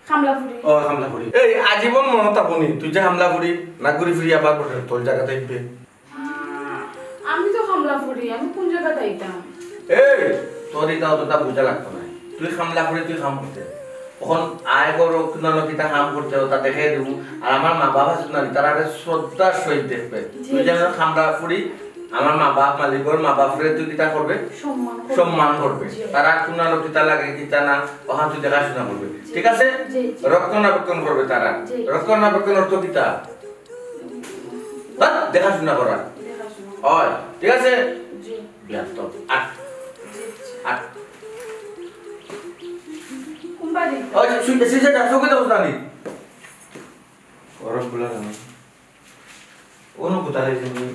Speaker 6: হামলাপুরি
Speaker 3: ও হামলাপুরি এই আজীবন মনত আপনি তুই যে হামলাপুরি নাগরি ফিরি আবার বসে তোর জায়গা থাকবে
Speaker 6: আমি তো হামলাপুরি আমি কোন জায়গা যাইতাম
Speaker 3: এই তোর এটা অতটা বুঝা লাগতো না তুই হামলাপুরি তুই কাম করতে এখন আয় করো কিনানো কিতা কাম করতে তা দেখে দেব আর আমার মা বাবা আছে না তারা শ্রদ্ধার সহিত দেখবে তুই যেন হামলাপুরি আমার মা বাপ মালিকর মা বাপরে তুই কিতা করবে সম্মান করবে তারা কিনানো কিতা লাগে কিতা না ওখান তুই দেখাশোনা করবে ঠিক আছে রক্ষণাবেক্ষণ করবে তারা রক্ষণাবেক্ষণ অর্থ কিতা দেখাশোনা করা হয় ঠিক আছে
Speaker 6: জি
Speaker 3: ব্যস্ত আট আট
Speaker 6: কুম্বারি
Speaker 3: ওই শুনতে শুনতে যাচ্ছ কোথাও জানি গরম গুলা জানি ওনো কোথায় তুমি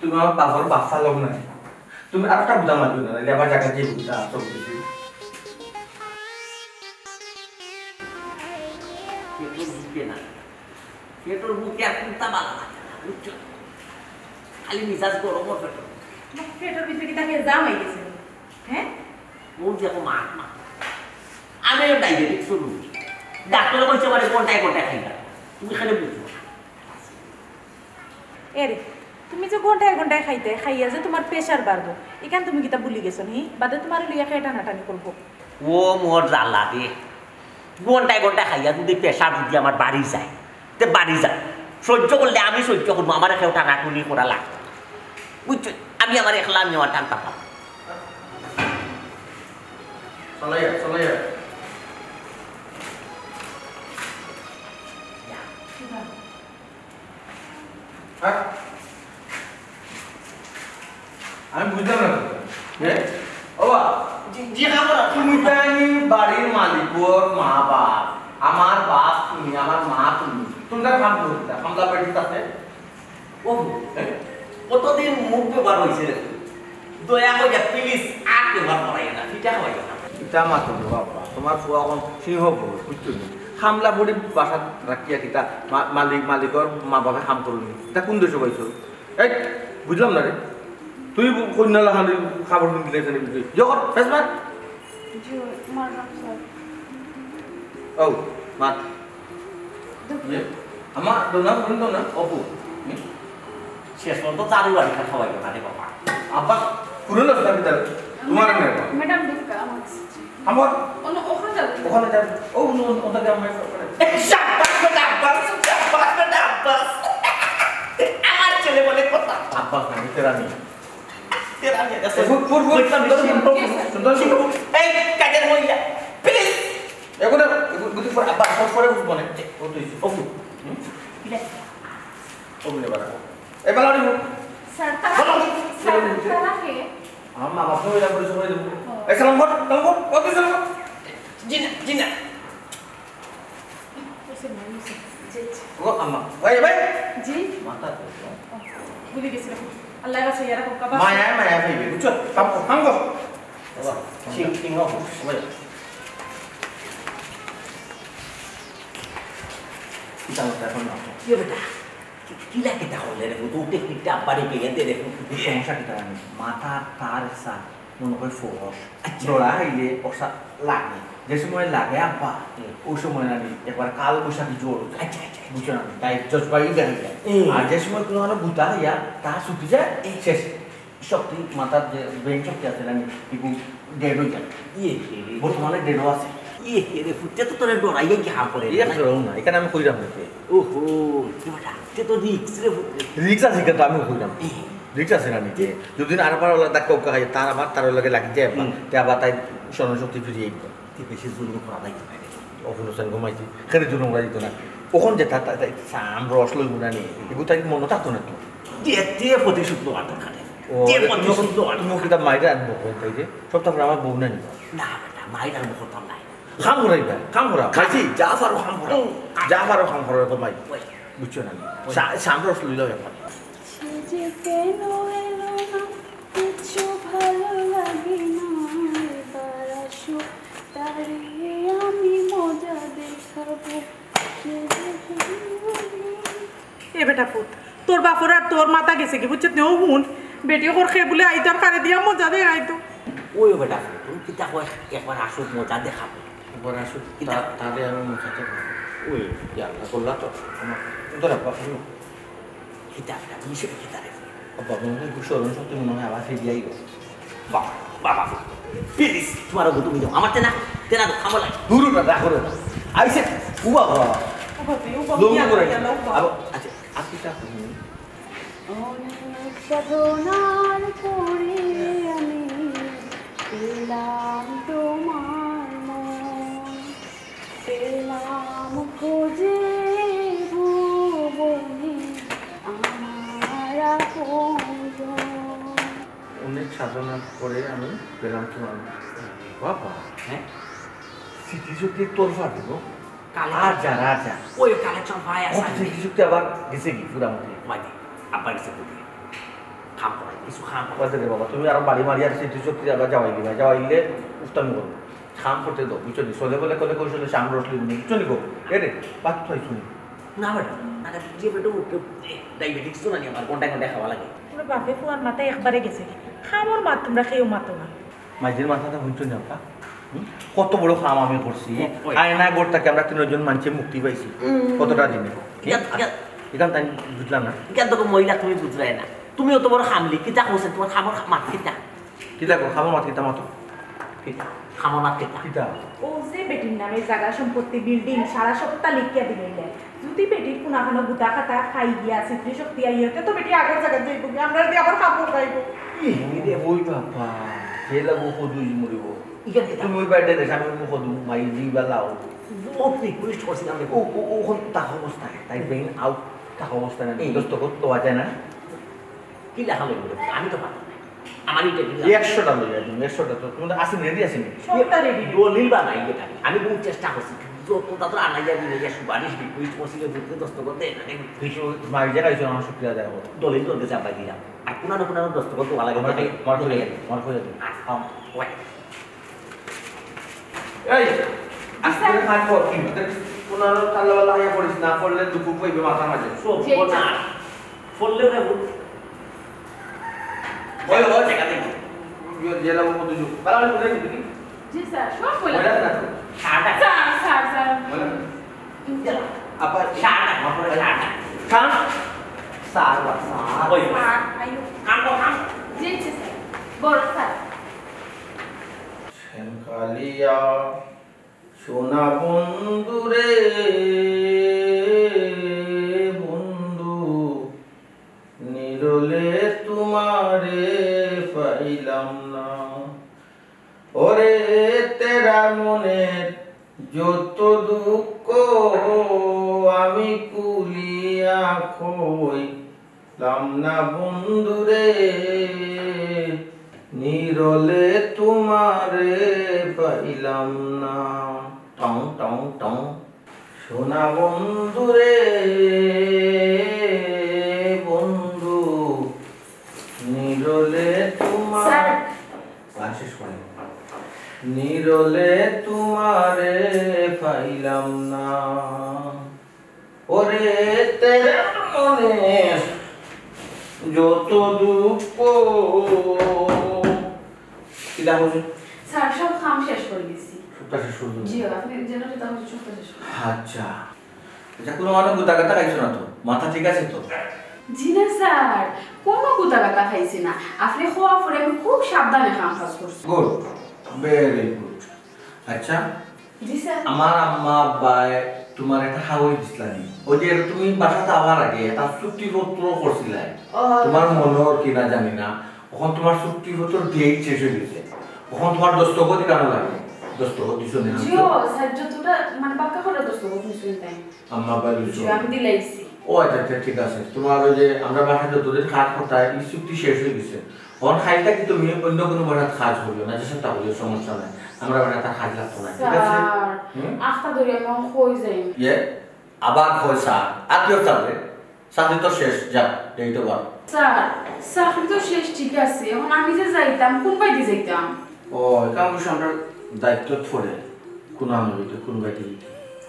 Speaker 3: তুমি আমার বাবার বাচ্চা লোক নাই তুমি আরেকটা বুঝা মারবে না আবার জায়গা যে বুঝা সব কিছু
Speaker 4: পেট্রোল বুকে আর কুত্তা বালা থাকে না বুঝছো খালি মিজাজ গরম পেট্রোল
Speaker 5: পেটের ভিতরে কি তাকে জাম হয়ে গেছে হ্যাঁ
Speaker 4: ওর দেখো মা আমিও ডায়াবেটিক শুরু ডাক্তার বলছে মানে কোনটায় খাই না তুমি খালি বুঝছো
Speaker 5: এরে তুমি যে ঘন্টায় খাইতে খাইয়া যে তোমার প্রেশার বাড়বো এখান তুমি কিতা ভুলি গেছো নি বাদে তোমার লইয়া খাই টানাটানি করবো
Speaker 4: ও মোর জ্বালা দে ঘন্টায় খাইয়া যদি প্রেশার যদি আমার বাড়ি যায় তে বাড়ি যায় সহ্য করলে আমি সহ্য করবো আমার কেউ টানাটুনি করা লাগতো বুঝছো আমি আমার একলা আমি আমার টানতে পারবো
Speaker 3: চলে আমি বুঝলাম না ওবা
Speaker 4: জি খাবো
Speaker 3: তুমি জানি বাড়ির মালিকর মা বাপ আমার বাপ তুমি আমার মা তুমি তোমরা কাম করতে আমরা পেটি তাতে
Speaker 4: ও কতদিন মুখ ব্যবহার হয়েছে দয়া করে প্লিজ আর ব্যবহার করাই না ফিটা হয় না
Speaker 3: এটা মাত্র বাবা তোমার ফুয়া এখন সিংহ বুঝছো হামলা পড়ি বাসা রাখিয়া কিতা মালিকর মা বাপে হাম করুন এটা কোন দেশে পাইছো এই বুঝলাম না রে তুই কন্যা লাগানি খাবার দিলে জানি যখন বেশ মাত
Speaker 6: জি মার স্যার
Speaker 3: ও মাত আমার দোনা বলুন তো না অপু
Speaker 4: শেষ পর্যন্ত চারু বাড়ি খাওয়াই না রে বাবা
Speaker 3: আব্বা পুরনো কথা তোমার নেই
Speaker 6: ম্যাডাম দুকা
Speaker 3: আমার
Speaker 6: ওখানে যাবে
Speaker 3: ওখানে যাবে ও ওটাকে আমার
Speaker 4: আমার ছেলে বলে কথা
Speaker 3: আব্বা আমি তেরা নেই
Speaker 4: এই কাজের মহিলা প্লিজ
Speaker 3: এখন গুটি পরে আব্বা সব পরে বুঝবো না ও তুই অপু অমনে বাড়া এবার আরে
Speaker 6: স্যার তারা কে
Speaker 3: আম্মা বাবা হইলা পরে সবাই দেব এই সালাম কর কত সালাম
Speaker 4: জিনা জিনা
Speaker 3: ও আম্মা ভাই ভাই
Speaker 5: জি
Speaker 3: মাথা
Speaker 5: ভুলি গেছি আল্লাহ কাছে ইয়ারা কোকা
Speaker 3: মায়া ভাই বুঝছো কাম কর বাবা ঠিক হবে ভাই কিতাবটা এখন না
Speaker 4: কি বেটা কি লাগে তাহলে রে তো টেকনিকটা আব্বারে গিয়ে দে রে
Speaker 3: সমস্যা কিতা জানি মাথা তার সা মনে হয় ফোর্স ডোলা হইলে ওসা লাগে যে সময় লাগে আব্বা ওই সময় নানি একবার কাল বৈশাখী জোর
Speaker 4: আচ্ছা আচ্ছা
Speaker 3: বুঝছো না তাই জজবাই দেখা যায় আর যে সময় কোনো মানে বুতা হইয়া তা ছুটি যায় শেষ শক্তি মাথার যে ব্রেন শক্তি আছে নানি কিন্তু ডেড হয়ে যায় বর্তমানে ডেডও আছে
Speaker 4: রে ফুটতে তো তোরে ডরাইয়ে কি হাম করে
Speaker 3: এটা করো না এখানে আমি কইরাম না
Speaker 4: ওহো কি বেটা তে তো রিক্স রে
Speaker 3: রিক্স আছে কিন্তু আমি কইরাম রিক্স আছে না নিতে যদি আরবার ওলা দাগ কাউকে হয় তার আবার তার লগে লাগি যায় তে আবার তাই স্মরণশক্তি ফিরিয়ে দিত
Speaker 4: বেশি জুলুম করা যায় না
Speaker 3: অফুনসান ঘুমাইছি খেলে জুলুম করা দিত না ওখান যে তার সাম রস লই গুণা নিয়ে এগুলো তাই মনে থাকতো না তো
Speaker 4: দিয়ে প্রতিশোধ নেওয়ার দরকার
Speaker 3: তুমি কিতাব মাইরে আনবো তাই যে সব তারপরে আমার বউ না নিব
Speaker 4: না বেটা মাইর আর মুখর নাই
Speaker 3: খাম করাইবা খাম করা খাইছি যা পারো খাম করা যা পারো খাম করা তো মাই বুঝছো না সাম রস লইল ব্যাপার
Speaker 6: যে কেন এলো না কিছু ভালো লাগে না এবার আসো তারে আমি মজা দেখাবো
Speaker 5: এ বেটা পুত তোর বাপর আর তোর মাথা গেছে কি বুঝছিস নেও হুন বেটি ওর খেয়ে বলে আইতর কারে দিয়া মজা দে আইতো
Speaker 4: ওই বেটা তুমি কিতা কয় একবার আসো মজা দেখাবো
Speaker 3: একবার আসো তাহলে আমি মোছাতে ওই ইয়া করলা তো আমার তোর আব্বা শুনো
Speaker 4: কিতা বেটা মিশে কিতা রে
Speaker 3: আব্বা মনে হয় স্মরণ শক্তি মনে হয় আবার ফিরিয়াই গেছে
Speaker 4: বাবা বাবা প্লিজ তোমার তুমি দাও আমার তেনা তেনা তো খাবো লাগে
Speaker 3: দূর না রাখো না আইছে উবা বাবা লোক করে আচ্ছা আপনি তা
Speaker 6: অনেক সাধনার পরে আমি পেলাম তোমার মন পেলাম খোঁজে ভুবনে আমার
Speaker 3: অনেক সাধনা করে আমি পেলাম তোমার বাবা।
Speaker 4: হ্যাঁ
Speaker 3: স্মৃতি শক্তি তোর ফাটিব
Speaker 4: কালে
Speaker 3: আর যা আর যা
Speaker 4: ওই কালেকশন ভাই আছে
Speaker 3: স্মৃতি শক্তি আবার গেছে কি পুরা মধ্যে
Speaker 4: মাইদি আব্বা গেছে বুঝি খাম করে কিছু খাম করে
Speaker 3: বাজে রে বাবা তুমি আরো বাড়ি মারি আর স্মৃতি শক্তি আবার যাওয়াই দিবা যাওয়াইলে উত্তম করবো খাম করতে দাও বুঝছো নি চলে বলে কলে কৌশলে সাম রসলি বুঝছো নি গো এ রে বাদ তো শুনি
Speaker 4: না বেটা আরে যে বেটা ডায়াবেটিক্স তো না আমার কোনটা কোনটা খাওয়া লাগে
Speaker 5: তোর বাপে ফুয়ার মাথায় একবারে গেছে খামর মাত তোমরা খেয়েও মাতো না
Speaker 3: মাঝের মাথাটা শুনছো না আপা কত বড় খাম আমি করছি আয়না গোড়টাকে আমরা 3 জন মানুষে মুক্তি পাইছি কতটা দিনে এখান তাই বুঝলাম না
Speaker 4: কেন তোকে মহিলা তুমি বুঝলাই না তুমিও তো বড় খামলি কিতা কইছেন তোমার খামর মাত কিতা
Speaker 3: কিতা কো খামর মাথা কিতা মাতো
Speaker 4: কিতা খামর মাত কিতা
Speaker 3: কিতা
Speaker 5: ও যে বেটির নামে জায়গা সম্পত্তি বিল্ডিং সারা সপ্তাহ লিখিয়া দিলে যদি বেটির কোনাখানো গুটা খাতা খাই গিয়া স্মৃতি শক্তি আইয়াতে তো বেটি আগের জায়গা যাইব আমরা দিয়ে আবার খাবো খাইব
Speaker 3: ওই বাবা কে লাগো কদুই মরিব
Speaker 4: ইকেন কিতা
Speaker 3: তুমি ওই বাইরে দেশ আমি মুখ কদু মাই জিবা লাও
Speaker 4: বহুত রিকোয়েস্ট করছিলাম
Speaker 3: ও ওখান তাক অবস্থায় তাই ব্রেন আউট তাক অবস্থায় না দোস্ত করতে যায় না
Speaker 4: কি লেখা লাগবে আমি তো পারতাম না আমার এটা
Speaker 3: 100টা লই যাই 100টা তো তুমি আসেন রেডি আছেন
Speaker 5: সবটা রেডি
Speaker 4: দলিল বা নাই এটা আমি বহুত চেষ্টা করছি যত তাদের আনাই যাবি না সুপারিশ রিকোয়েস্ট করছিল বুঝতে দস্তখত দেয় না
Speaker 3: কিছু মাই জায়গায় ছিল আমার শুক্রিয়া দেয়
Speaker 4: দলিল তোর চাপাই দিলাম আর কোনো না কোনো দস্তখত তো আলাদা
Speaker 3: মার হয়ে যাবে মার হয়ে যাবে
Speaker 4: ওই
Speaker 3: এই আজকে খাই পর কি কোনার তাল্লাওয়ালা আইয়া পড়িস না পড়লে দুপুর কইবে মাথা মাঝে
Speaker 4: সব না ফললেও না ওই ও জায়গা দেখি
Speaker 3: জেলা মতো যুগ বালা বলে দিবি
Speaker 6: জি স্যার সব বলে
Speaker 3: বলে না
Speaker 4: শাটা
Speaker 6: স্যার
Speaker 3: বলে
Speaker 4: চলো
Speaker 3: আপা
Speaker 4: শাটা মাফরে শাটা
Speaker 3: খান সারবা সার
Speaker 4: ওই
Speaker 5: আইও
Speaker 4: কাম কাম
Speaker 6: জি স্যার বড় স্যার
Speaker 3: শ্যামকালিয়া সোনা বন্ধু রে বন্ধু নিরলে তোমারে পাইলাম না ওরে তেরা মনের যত দুঃখ আমি কুলিয়া কইলাম না বন্ধু রে নিরলে তোমারে পাইলাম না টং টং টং সোনা বন্ধু রে বন্ধু নিরলে তোমার শেষ করে নিরলে তোমারে পাইলাম না ওরে তেরে মনে যত দুঃখ কিটা হচ্ছে
Speaker 6: স্যার সব কাম শেষ করে দিছি
Speaker 3: সবটা শেষ করে
Speaker 6: জি আপনি যেন যেটা হচ্ছে সবটা শেষ করে
Speaker 3: আচ্ছা আচ্ছা কোনো মানে গুতা গাতা খাইছো না তো মাথা ঠিক আছে তো
Speaker 6: জি না স্যার কোনো গুতাগাতা খাইছি না আপনি খাওয়া পরে আমি খুব সাবধানে কাম কাজ করছি
Speaker 3: গুড ভেরি গুড আচ্ছা
Speaker 6: জি স্যার
Speaker 3: আমার আম্মা আব্বাই তোমার একটা হাওয়াই দিছিলাম ওই যে তুমি বাসাতে আবার আগে একটা চুক্তিপত্র করছিলে তোমার মনের কিনা জানি না ওখান তোমার চুক্তিপত্র ডেট শেষ হয়ে গেছে ওখান তোমার দস্তখত কেন লাগে দস্তখত দিছো না
Speaker 6: জিও স্যার যতটা মানে বাক্কা করে দস্তখত নিছেন তাই
Speaker 3: আম্মা আব্বাই দিছো
Speaker 6: জি আমি দিলাইছি
Speaker 3: ও আচ্ছা আচ্ছা ঠিক আছে তোমার ওই যে আমরা বাসাতে তোদের কাজ করতে এই চুক্তি শেষ হয়ে গেছে ওখান খাইটা কি তুমি অন্য কোনো বাসাত কাজ করবে না যে সেটা বলে সমস্যা নাই আমরা বাসাতে কাজ লাগতো না ঠিক আছে
Speaker 6: স্যার আখটা ধরে আমি কই যাই
Speaker 3: ইয়ে আবার কই স্যার আর কেউ চাবে চাকরি তো শেষ যা ডেট ওভার
Speaker 6: স্যার চাকরি তো শেষ ঠিক আছে এখন আমি যে যাইতাম কোন বাইতে যাইতাম
Speaker 3: ও কাম কিছু আমরা দায়িত্ব পড়ে কোন আনবিতে কোন বাইতে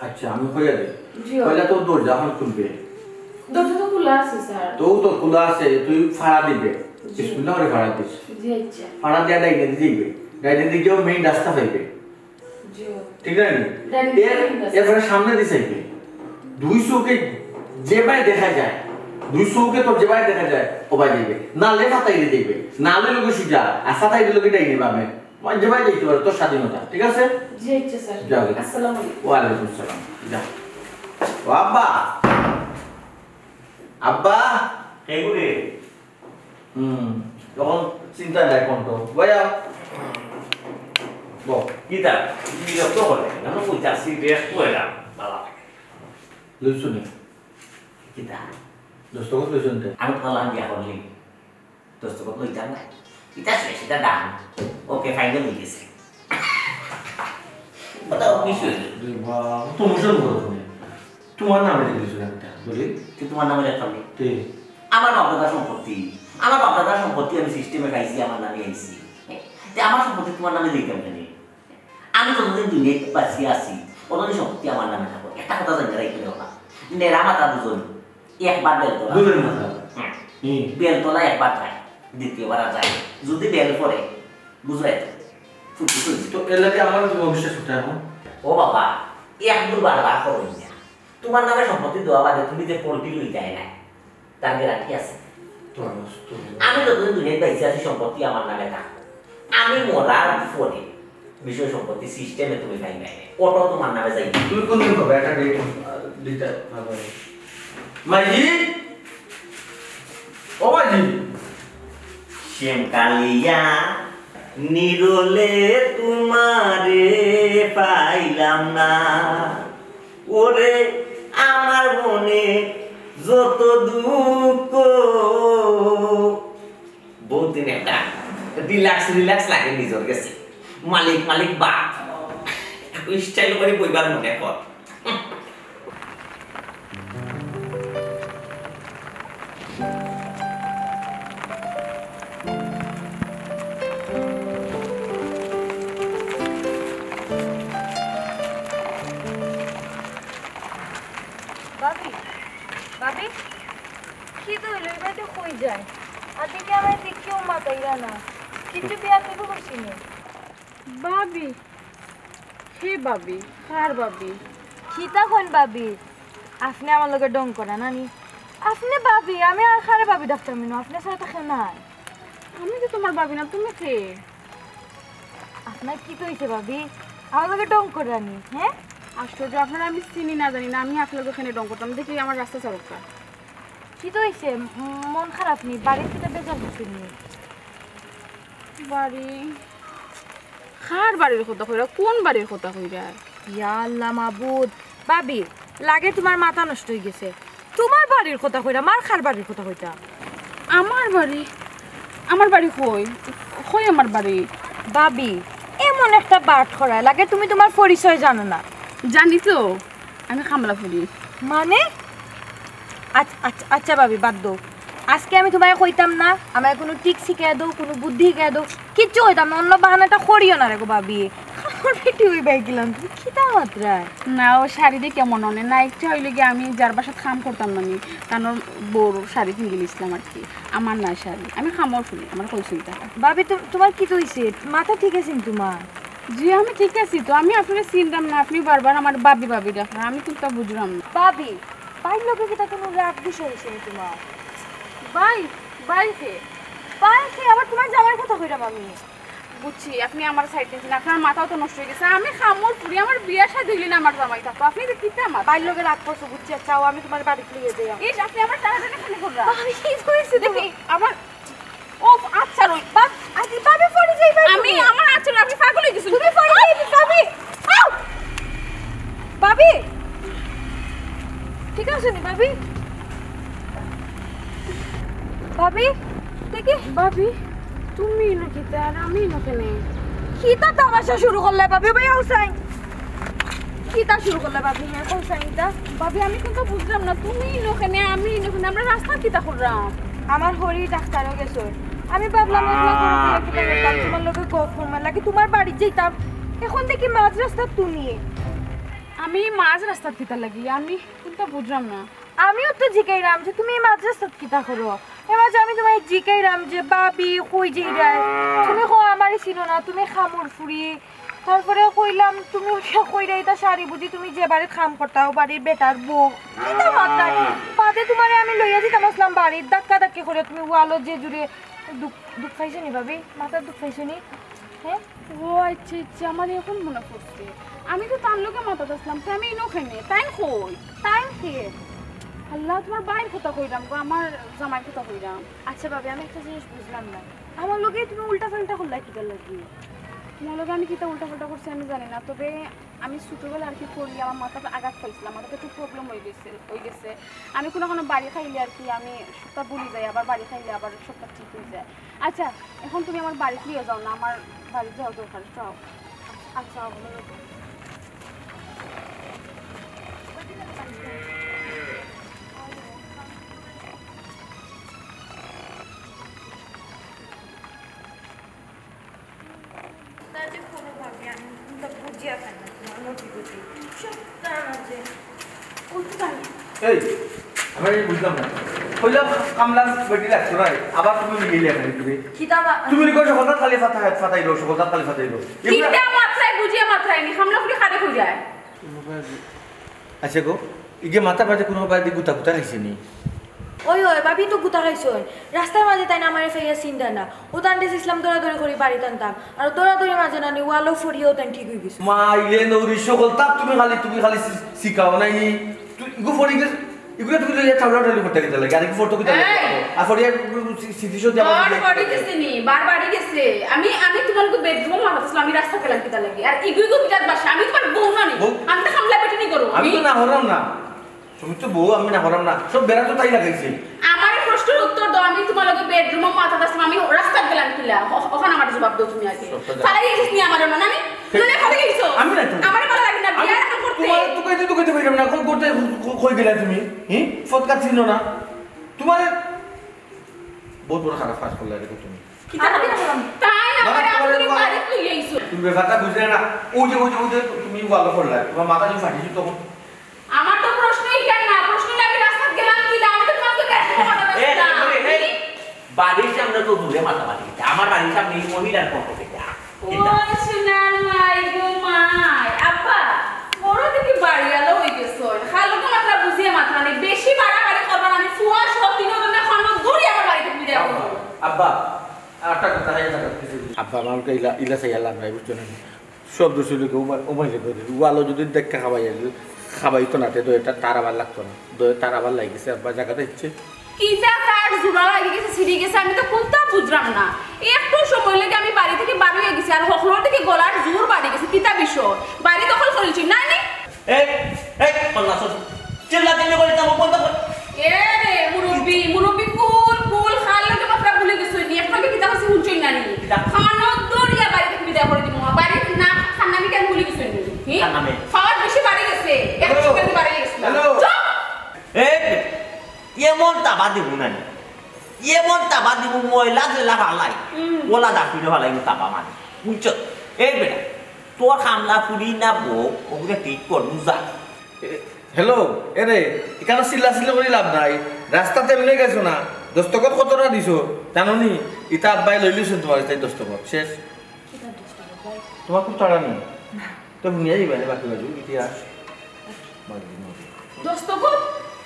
Speaker 3: আচ্ছা আমি হয়ে যাই
Speaker 6: জিও
Speaker 3: কইলা তো দরজা এখন খুলবে
Speaker 6: দরজা তো খোলা আছে স্যার
Speaker 3: তো খোলা আছে তুই ভাড়া দিবে স্কুল না ভাড়া দিস
Speaker 6: জি আচ্ছা
Speaker 3: ভাড়া দেওয়া ডাইনে দিবে ডাইনে দিকেও মেইন রাস্তা পাইবে
Speaker 6: জিও
Speaker 3: ঠিক আছে
Speaker 6: ডাইনে
Speaker 3: এরপরে সামনে দিছে 200 কে যে ভাই দেখা যায় 200 কে তো যে ভাই দেখা যায় ও ভাই দিবে না লেখা তাই দিবে না লে লোক সুজা আশা তাই লোক ডাইনে পাবে মানে যে ভাই দিতে পারে তোর স্বাধীনতা ঠিক আছে
Speaker 6: জি আচ্ছা স্যার
Speaker 3: যাও
Speaker 6: আসসালামু আলাইকুম
Speaker 3: ওয়া আলাইকুম আসসালাম যা ও আব্বা আব্বা
Speaker 4: এগুলি
Speaker 3: তখন চিন্তা নাই কোন তো বয়া বল
Speaker 4: কিতা বিরক্ত হলে কেন কইতা সিরিয়াস কইলাম বাবা
Speaker 3: লইছো নি
Speaker 4: কিতা
Speaker 3: দস্তখত লইছো নি
Speaker 4: আমি পালাম বিয়া করলি দস্তখত লইতাম না এটা সেটা ডান ওকে ফাইনাল হয়ে গেছে কথা কিছু
Speaker 3: তো মুসল বলো তুমি তোমার নামে লিখেছো একটা বলি
Speaker 4: তোমার নামে লেখা নেই
Speaker 3: তে
Speaker 4: আমার বাপদাদার সম্পত্তি আমি সিস্টেমে পাইছি আমার নামে আইছি আমার সম্পত্তি তোমার নামে দিতাম কেন আমি যতদিন দুনিয়ায় বাঁচি আছি ততদিন সম্পত্তি আমার নামে থাকো একটা কথা জানি রাখি না নেরা মাথা দুজন একবার বেলতলা
Speaker 3: দুজন মাথা
Speaker 4: বেলতলা একবার যায় দ্বিতীয়বার আর যায় যদি বেল পরে বুঝলাই ফুটি চলছে
Speaker 3: তো এর লাগে আমার ভবিষ্যৎ ছুটা এখন
Speaker 4: ও বাবা এক দুবার বার করো না তোমার নামে সম্পত্তি দেওয়া বাদে তুমি যে পোল্ট্রি লই যায় না তার গ্যারান্টি আছে আমি যতদিন দুনিয়ায় বাইসে আছি সম্পত্তি আমার নামে থাকো আমি মরার পরে বিষয় সম্পত্তি সিস্টেমে তুমি পাই নাই অটো তোমার নামে যাই
Speaker 3: তুমি কোন দিন পাবে একটা ডেট দিতে পারবে মাইজি ও মাইজি
Speaker 4: শ্যামকালিয়া নিরলে তোমারে পাইলাম না ওরে আমার মনে যত দুঃখ বহুত দিন একটা রিল্যাক্স লাগে নিজের কাছে মালিক বা স্টাইল করে বইবার মনে কর
Speaker 7: ভাবি কি তো হইলো এবার তো কই যায় আর দিকে আমার কেউ মাতাইরা না কিছু বিয়া করবো করছি না
Speaker 6: ভাবি হে ভাবি কার ভাবি
Speaker 7: খিতা কোন ভাবি আপনি আমার লগে ডং করা নানি আপনি ভাবি আমি আর খারে ভাবি ডাক্তার মিনো আপনি সাথে থাকে নাই
Speaker 6: আমি তো তোমার ভাবি না তুমি কে
Speaker 7: আপনার কি তো হয়েছে ভাবি আমার লগে ডং করা নি হ্যাঁ
Speaker 6: আশ্চর্য আপনারা আমি চিনি না জানি না আমি আপনাদের ওখানে ডং করতাম দেখি আমার রাস্তা চারকা
Speaker 7: কি তো হয়েছে মন খারাপ নি বাড়ির থেকে বেজার হচ্ছে নি
Speaker 6: বাড়ি কার বাড়ির কথা কইরা কোন বাড়ির কথা কইরা
Speaker 7: ইয়া আল্লাহ মাবুদ ভাবি লাগে তোমার মাথা নষ্ট হয়ে গেছে তোমার বাড়ির কথা কইরা মার খার বাড়ির কথা কইতা
Speaker 6: আমার বাড়ি কই কই আমার বাড়ি
Speaker 7: ভাবি এমন একটা বাট করা লাগে তুমি তোমার পরিচয় জানো না
Speaker 6: জানি তো আমি খামলা ফুলি
Speaker 7: মানে আচ্ছা ভাবি বাদ দাও আজকে আমি তোমায় কইতাম না আমার কোনো টিক শিখাই দাও কোনো বুদ্ধি শিখাই দাও কিচ্ছু কইতাম না অন্য বাহানাটা করিও না রে গো ভাবি আমার বেটি ওই বাই গেলাম তুমি খিদা মাত্রায়
Speaker 6: না ও শাড়ি দিয়ে কেমন অনে না একটু হইলে গিয়ে আমি যার বাসাত খাম করতাম না আমি কারণ বড় শাড়ি কিনে গেছিলাম আর কি আমার না শাড়ি আমি খামর ফুলি আমার কইছিল টাকা
Speaker 7: ভাবি তোমার কি হইছে মাথা ঠিক আছে তোমার
Speaker 6: জি আমি ঠিক আছি তো আমি আপনাকে চিনতাম না আপনি বারবার আমার বাবি ডাকেন আমি কিন্তু তা বুঝলাম না
Speaker 7: ভাবি বাইর লোকে কি তা কোনো রাগ বিষয় হইছে তোমার
Speaker 6: বাইকে
Speaker 7: বাইকে আবার তোমার যাওয়ার কথা কইরাম আমি
Speaker 6: বুঝছি আপনি আমার সাইড নিয়েছেন আপনার মাথাও তো নষ্ট হয়ে গেছে আমি খামর ফুরি আমার বিয়ে শাদী হইলে না আমার জামাই থাকতো আপনি তো কিতা আমার
Speaker 7: বাইর লোকে রাগ করছো বুঝছি চাও আমি তোমার বাড়ি ফিরে যাই
Speaker 6: এই আপনি আমার টানাটানি খালি কররা
Speaker 7: ভাবি কি হইছে
Speaker 6: দেখি আমার ও আচ্ছা রই
Speaker 7: আদি ভাবি পড়ে যাই
Speaker 6: আমি আমার আচরণ আপনি পাগল হয়ে গেছেন
Speaker 7: তুমি পড়ে যাই ভাবি ভাবি ঠিক আছে নি ভাবি ভাবি দেখি
Speaker 6: ভাবি তুমি নকিতা আর আমি নকেনে
Speaker 7: কিতা তামাশা শুরু করলে ভাবি ভাই হুসাইন কিতা শুরু করলে ভাবি হ্যাঁ হুসাইনটা
Speaker 6: ভাবি আমি কিন্তু বুঝলাম না তুমি নকেনে আমি নকেনে আমরা রাস্তা কিতা করলাম
Speaker 7: আমার হরি ডাক্তারও গেছে আমি ভাবলাম তোমার লোকে গফর লাগে তোমার বাড়ি যেতাম এখন দেখি মাঝ রাস্তা তুমি
Speaker 6: আমি মাঝ রাস্তা কিতা লাগি আমি কিন্তু বুঝলাম না
Speaker 7: আমিও তো জিকাইরাম যে তুমি মাঝ রাস্তা কিতা করো এবার আমি তোমায় জিকাইরাম যে বাবি কই যাই রায় তুমি কো আমারই ছিল না তুমি খামুর ফুরি তারপরে কইলাম তুমি কইরা এটা শাড়ি বুঝি তুমি যে বাড়ি খাম করতাও বাড়ির বেটার বউ কিতা মাত্রা পাতে তোমারে আমি লইয়া দিতাম আসলাম বাড়ির ধাক্কা করে তুমি ওয়ালো যে জুড়ে দুঃখ পাইছো নি ভাবি মাথার দুঃখ পাইছো নি হ্যাঁ
Speaker 6: ও আচ্ছা আমার এখন মনে পড়ছে আমি তো তার লোকে মাথা আসলাম আমি নখানে তাই কই
Speaker 7: টাইম খেয়ে
Speaker 6: আল্লাহ তোমার বাইর কথা কইরাম গো আমার জামাই কথা কইরাম
Speaker 7: আচ্ছা ভাবি আমি একটা জিনিস বুঝলাম না আমার লোকে তুমি উল্টা পাল্টা করলা কি লাগি
Speaker 6: তোমার লগে আমি কিতা উল্টা পাল্টা করছি আমি জানি না, তবে আমি ছোটোবেলা আর কি করি আমার মাথাটা আঘাত পাইছিলাম, আমার একটু প্রবলেম হয়ে গেছে। আমি কোনো বাড়ি খাইলে আর কি আমি সবটা ভুলে যাই, আবার বাড়ি খাইলে আবার সবটা ঠিক হয়ে যায়। আচ্ছা এখন তুমি আমার বাড়ি নিয়ে যাও না, আমার বাড়ি যাওয়া দরকার। যাও। আচ্ছা
Speaker 3: এই আমি বুঝলাম না কইলা কামলা বেটি লাগছো না আবার তুমি গেলে এখানে তুমি কই সকল খালি ফাটাইলো সকল খালি ফাটাইলো
Speaker 6: কিটা মাথায় বুঝিয়ে মাথায় নি হামলা ফুলি খাড়ে হই যায়।
Speaker 3: আচ্ছা গো ইগে মাথা বাজে কোনো বাজে গুতা খাইছে নি
Speaker 7: ওই ভাবি তো গুতা খাইছো রাস্তার মাঝে তাই না আমার ফেয়া চিন্তা না ও তান্ডে ইসলাম দৌড়াদৌড়ি করে বাড়ি টানতাম আর দৌড়াদৌড়ি মাঝে না ওয়ালো ফরিও তাই ঠিক হয়ে গেছে
Speaker 3: মা ইলে নৌরি সকল তাপ তুমি খালি শিখাও নাই নি তুই ইগো ফরি গেছ ইগুলা তুমি লইয়া চাউলা ঢালি করতে গেলে লাগে আর কি ফটো কইতে লাগে আর ফরিয়া সিটিশো দেব
Speaker 6: বাড়ি গেছে নি বাড়ি গেছে আমি তোমাকে বেডরুম মারতাছিলাম আমি রাস্তা পেলাম কিতা লাগি আর ইগুইগো কিটার বাসা আমি তোমার বউ না নি আমি তো হামলা বেটি নি করব
Speaker 3: আমি তো না হরাম না তুমি তো বউ আমি না হরাম না সব বেড়া তো তাই লাগাইছে
Speaker 6: আমার প্রশ্নের উত্তর দাও আমি তোমার লগে বেডরুমে মারতাছিলাম আমি রাস্তা গেলাম কিলা ওখানে আমার জবাব দাও তুমি আগে ফালাই গেছিস নি আমার না আমি তুই ফালাই গেছিস
Speaker 3: আমি না
Speaker 6: আমার ভালো লাগে না বিয়া রাখা করতে
Speaker 3: তোমার তো কইতে পারলাম না কোন করতে কই গেলা তুমি ফটকা ছিল না তোমার বহুত বড় খারাপ কাজ করলে রে তুমি
Speaker 6: কিতা তাই না আমি বাড়ি তুই আইছো
Speaker 3: তুমি ব্যাপারটা বুঝলে না ও যে তুমি ওয়ালো করলা তোমার মাথা যে ফাটিছে তখন
Speaker 6: আমার তো প্রশ্নই কেন না প্রশ্ন আমি রাস্তা গেলাম কি না আমি তো তোমাকে
Speaker 4: বাড়ির সামনে তো দূরে মাতামাতি আমার বাড়ির সামনে মহিলার ফটো থেকে
Speaker 6: ও সোনার মাই গো মাই আপা বড় দেখি বাড়ি আলো হই গেছো খালো তো মাত্রা বুঝিয়ে মাত্রা নেই বেশি বাড়াবাড়ি করবা না আমি ফুয়া সব তিনজনে খানো দূরে আমার বাড়িতে বিদায় করব
Speaker 3: আব্বা আটা কথা হয় না কিছু আব্বা আমাকে ইলা চাই আল্লাহ নাই বুঝছো না সব দোষলে ওমাইলে করে ওয়ালো যদি দেখা খাবাই তো না তো এটা তার আবার লাগতো না তার আবার লাগিছে আব্বা জায়গাটা ইচ্ছে
Speaker 6: কিটা কার জুড়া লাগি গেছে সিঁড়ি গেছে আমি তো কোনটা বুঝলাম না একটু সময় লাগে আমি বাড়ি থেকে বার হয়ে গেছি আর হকলোর থেকে গলার জোর বাড়ি গেছে কিটা বিষয় বাড়ি দখল করেছি না নি
Speaker 4: এই পল্লা সর চিল্লা চিল্লি করে যাবো বন্ধ কর
Speaker 6: এ রে মুরব্বি কুল খালকে মাত্রা ভুলে গেছে নি আপনাকে কিটা হচ্ছে হুঁচই না নি খানো দড়িয়া বাড়ি থেকে বিদায় করে দিমু বাড়ি না খানা আমি কেন ভুলে গেছে নি
Speaker 4: খানামে
Speaker 6: ফাওয়ার বেশি বাড়ি গেছে একটু সময় বাড়ি গেছে
Speaker 3: হ্যালো
Speaker 4: এমন তাবা দিব না এমন তাবা দিব ময়লা জেলা ভালাই ওলা দাফিরে ভালাই তাবা মানে বুঝছো এই বেটা তোর হামলা ফুরি না বউ ওগুলো ঠিক কর বুঝা
Speaker 3: হ্যালো এরে এখানে চিল্লা করে লাভ নাই রাস্তাতে এমনি গেছো না দস্তখত কতটা দিছো জানো নি ইটা আব্বাই লই লিছো তোমার তাই দস্তখত শেষ তোমার খুব তাড়া নেই তো নিয়ে যাবে না বাকি বাজু ইতিহাস
Speaker 6: দস্তখত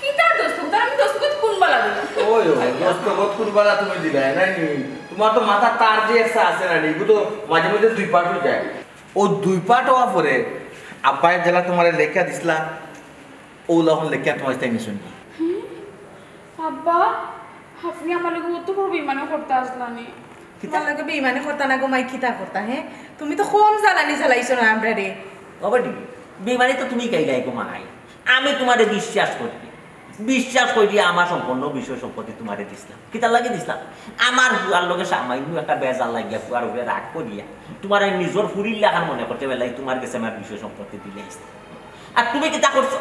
Speaker 6: কিটা দস্তখত আমি দস্তখত কোন বালা দিলাম
Speaker 3: ওই দস্তখত কোন বালা তুমি দিলা নাই নি তোমার তো মাথা তার যে একটা আছে না নি তো মাঝে মাঝে দুই পার্ট হয়ে যায় ও দুই পার্ট হওয়া পরে আব্বাই জেলা তোমার লেখা দিছিলা ও লহন লেখা তোমার তাই নিছুন
Speaker 6: আব্বা আপনি আমার লগে অত বড় বিমানে করতে আসলানি
Speaker 5: তোমার লাগে বেইমানি করতা না গো মাই কিতা করতা হ্যাঁ তুমি তো কোন জ্বালানি জ্বালাইছো না আমরা রে
Speaker 4: অবডি বিমানে তো তুমি কাই গাই মাই আমি তোমারে বিশ্বাস করি আমার সম্পূর্ণ বিষয় সম্পত্তি তোমারে দিছিলাম কিতা লাগে দিছিলাম আমার বুয়ার লগে সামান্য একটা বেজাল লাগিয়া বুয়ার উপরে রাগ করিয়া তোমার নিজের ফুরির লাগান মনে করতে বেলাই তোমার কাছে আমার বিষয় সম্পত্তি দিলে আর তুমি কিতা করছো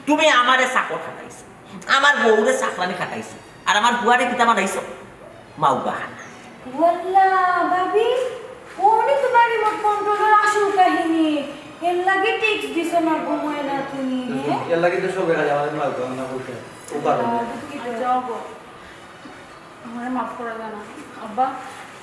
Speaker 4: তুমি আমারে চাকর খাটাইছো আমার বউরে চাকরানি খাটাইছো আর আমার বুয়ারে কিতা বানাইছো মাউগা খানা
Speaker 7: ওয়াল্লা ভাবি ওনি তো বাড়ি মোট কন্ট্রোলের আসল কাহিনী এর লাগে টেক্স দিছো না ঘুমায় না তুমি
Speaker 3: এর লাগে তো সব দেখা যাবে না তো না বলতে ও কারণে
Speaker 6: যাও গো আমার মাফ করে দেন আব্বা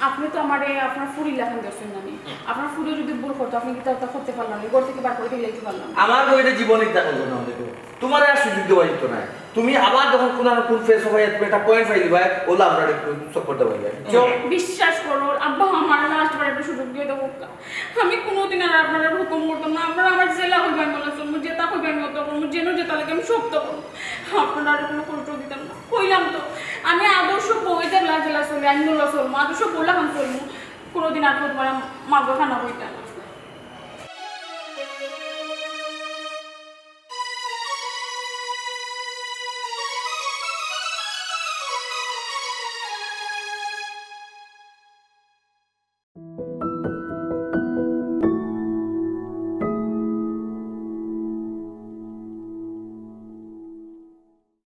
Speaker 6: আপনি তো আমারে আপনার ফুরি লেখান দর্শন জানি আপনার ফুরি যদি ভুল করতো আপনি কি তা করতে পারলাম না ঘর থেকে বার করে দিয়ে লিখতে পারলাম
Speaker 3: আমার বইটা জীবন ইচ্ছা করলো না দেখো তোমার আর সুযোগ দেওয়া যেত না তুমি আবার যখন কোন ফেস হবে তুমি একটা পয়েন্ট পাই দিবা ওলা আমরা একটু সাপোর্ট দেওয়া যায়
Speaker 6: বিশ্বাস করো আব্বা আমার লাস্ট বার একটা সুযোগ দিয়ে দেবো আমি কোনোদিন আর আপনারা হুকুম করতাম না আপনারা আমার জেলা হইবেন বলে চলবো যেটা হইবেন মতো করবো যেন যেটা লাগে আমি সব তো করবো আপনারা আর কোনো কষ্ট দিতাম না কইলাম তো আমি আদর্শ বইতে জেলা চলে আমি চলবো আদর্শ বললাম চলবো কোনো কোনোদিন আর তোমার মাগো খানা বইটা না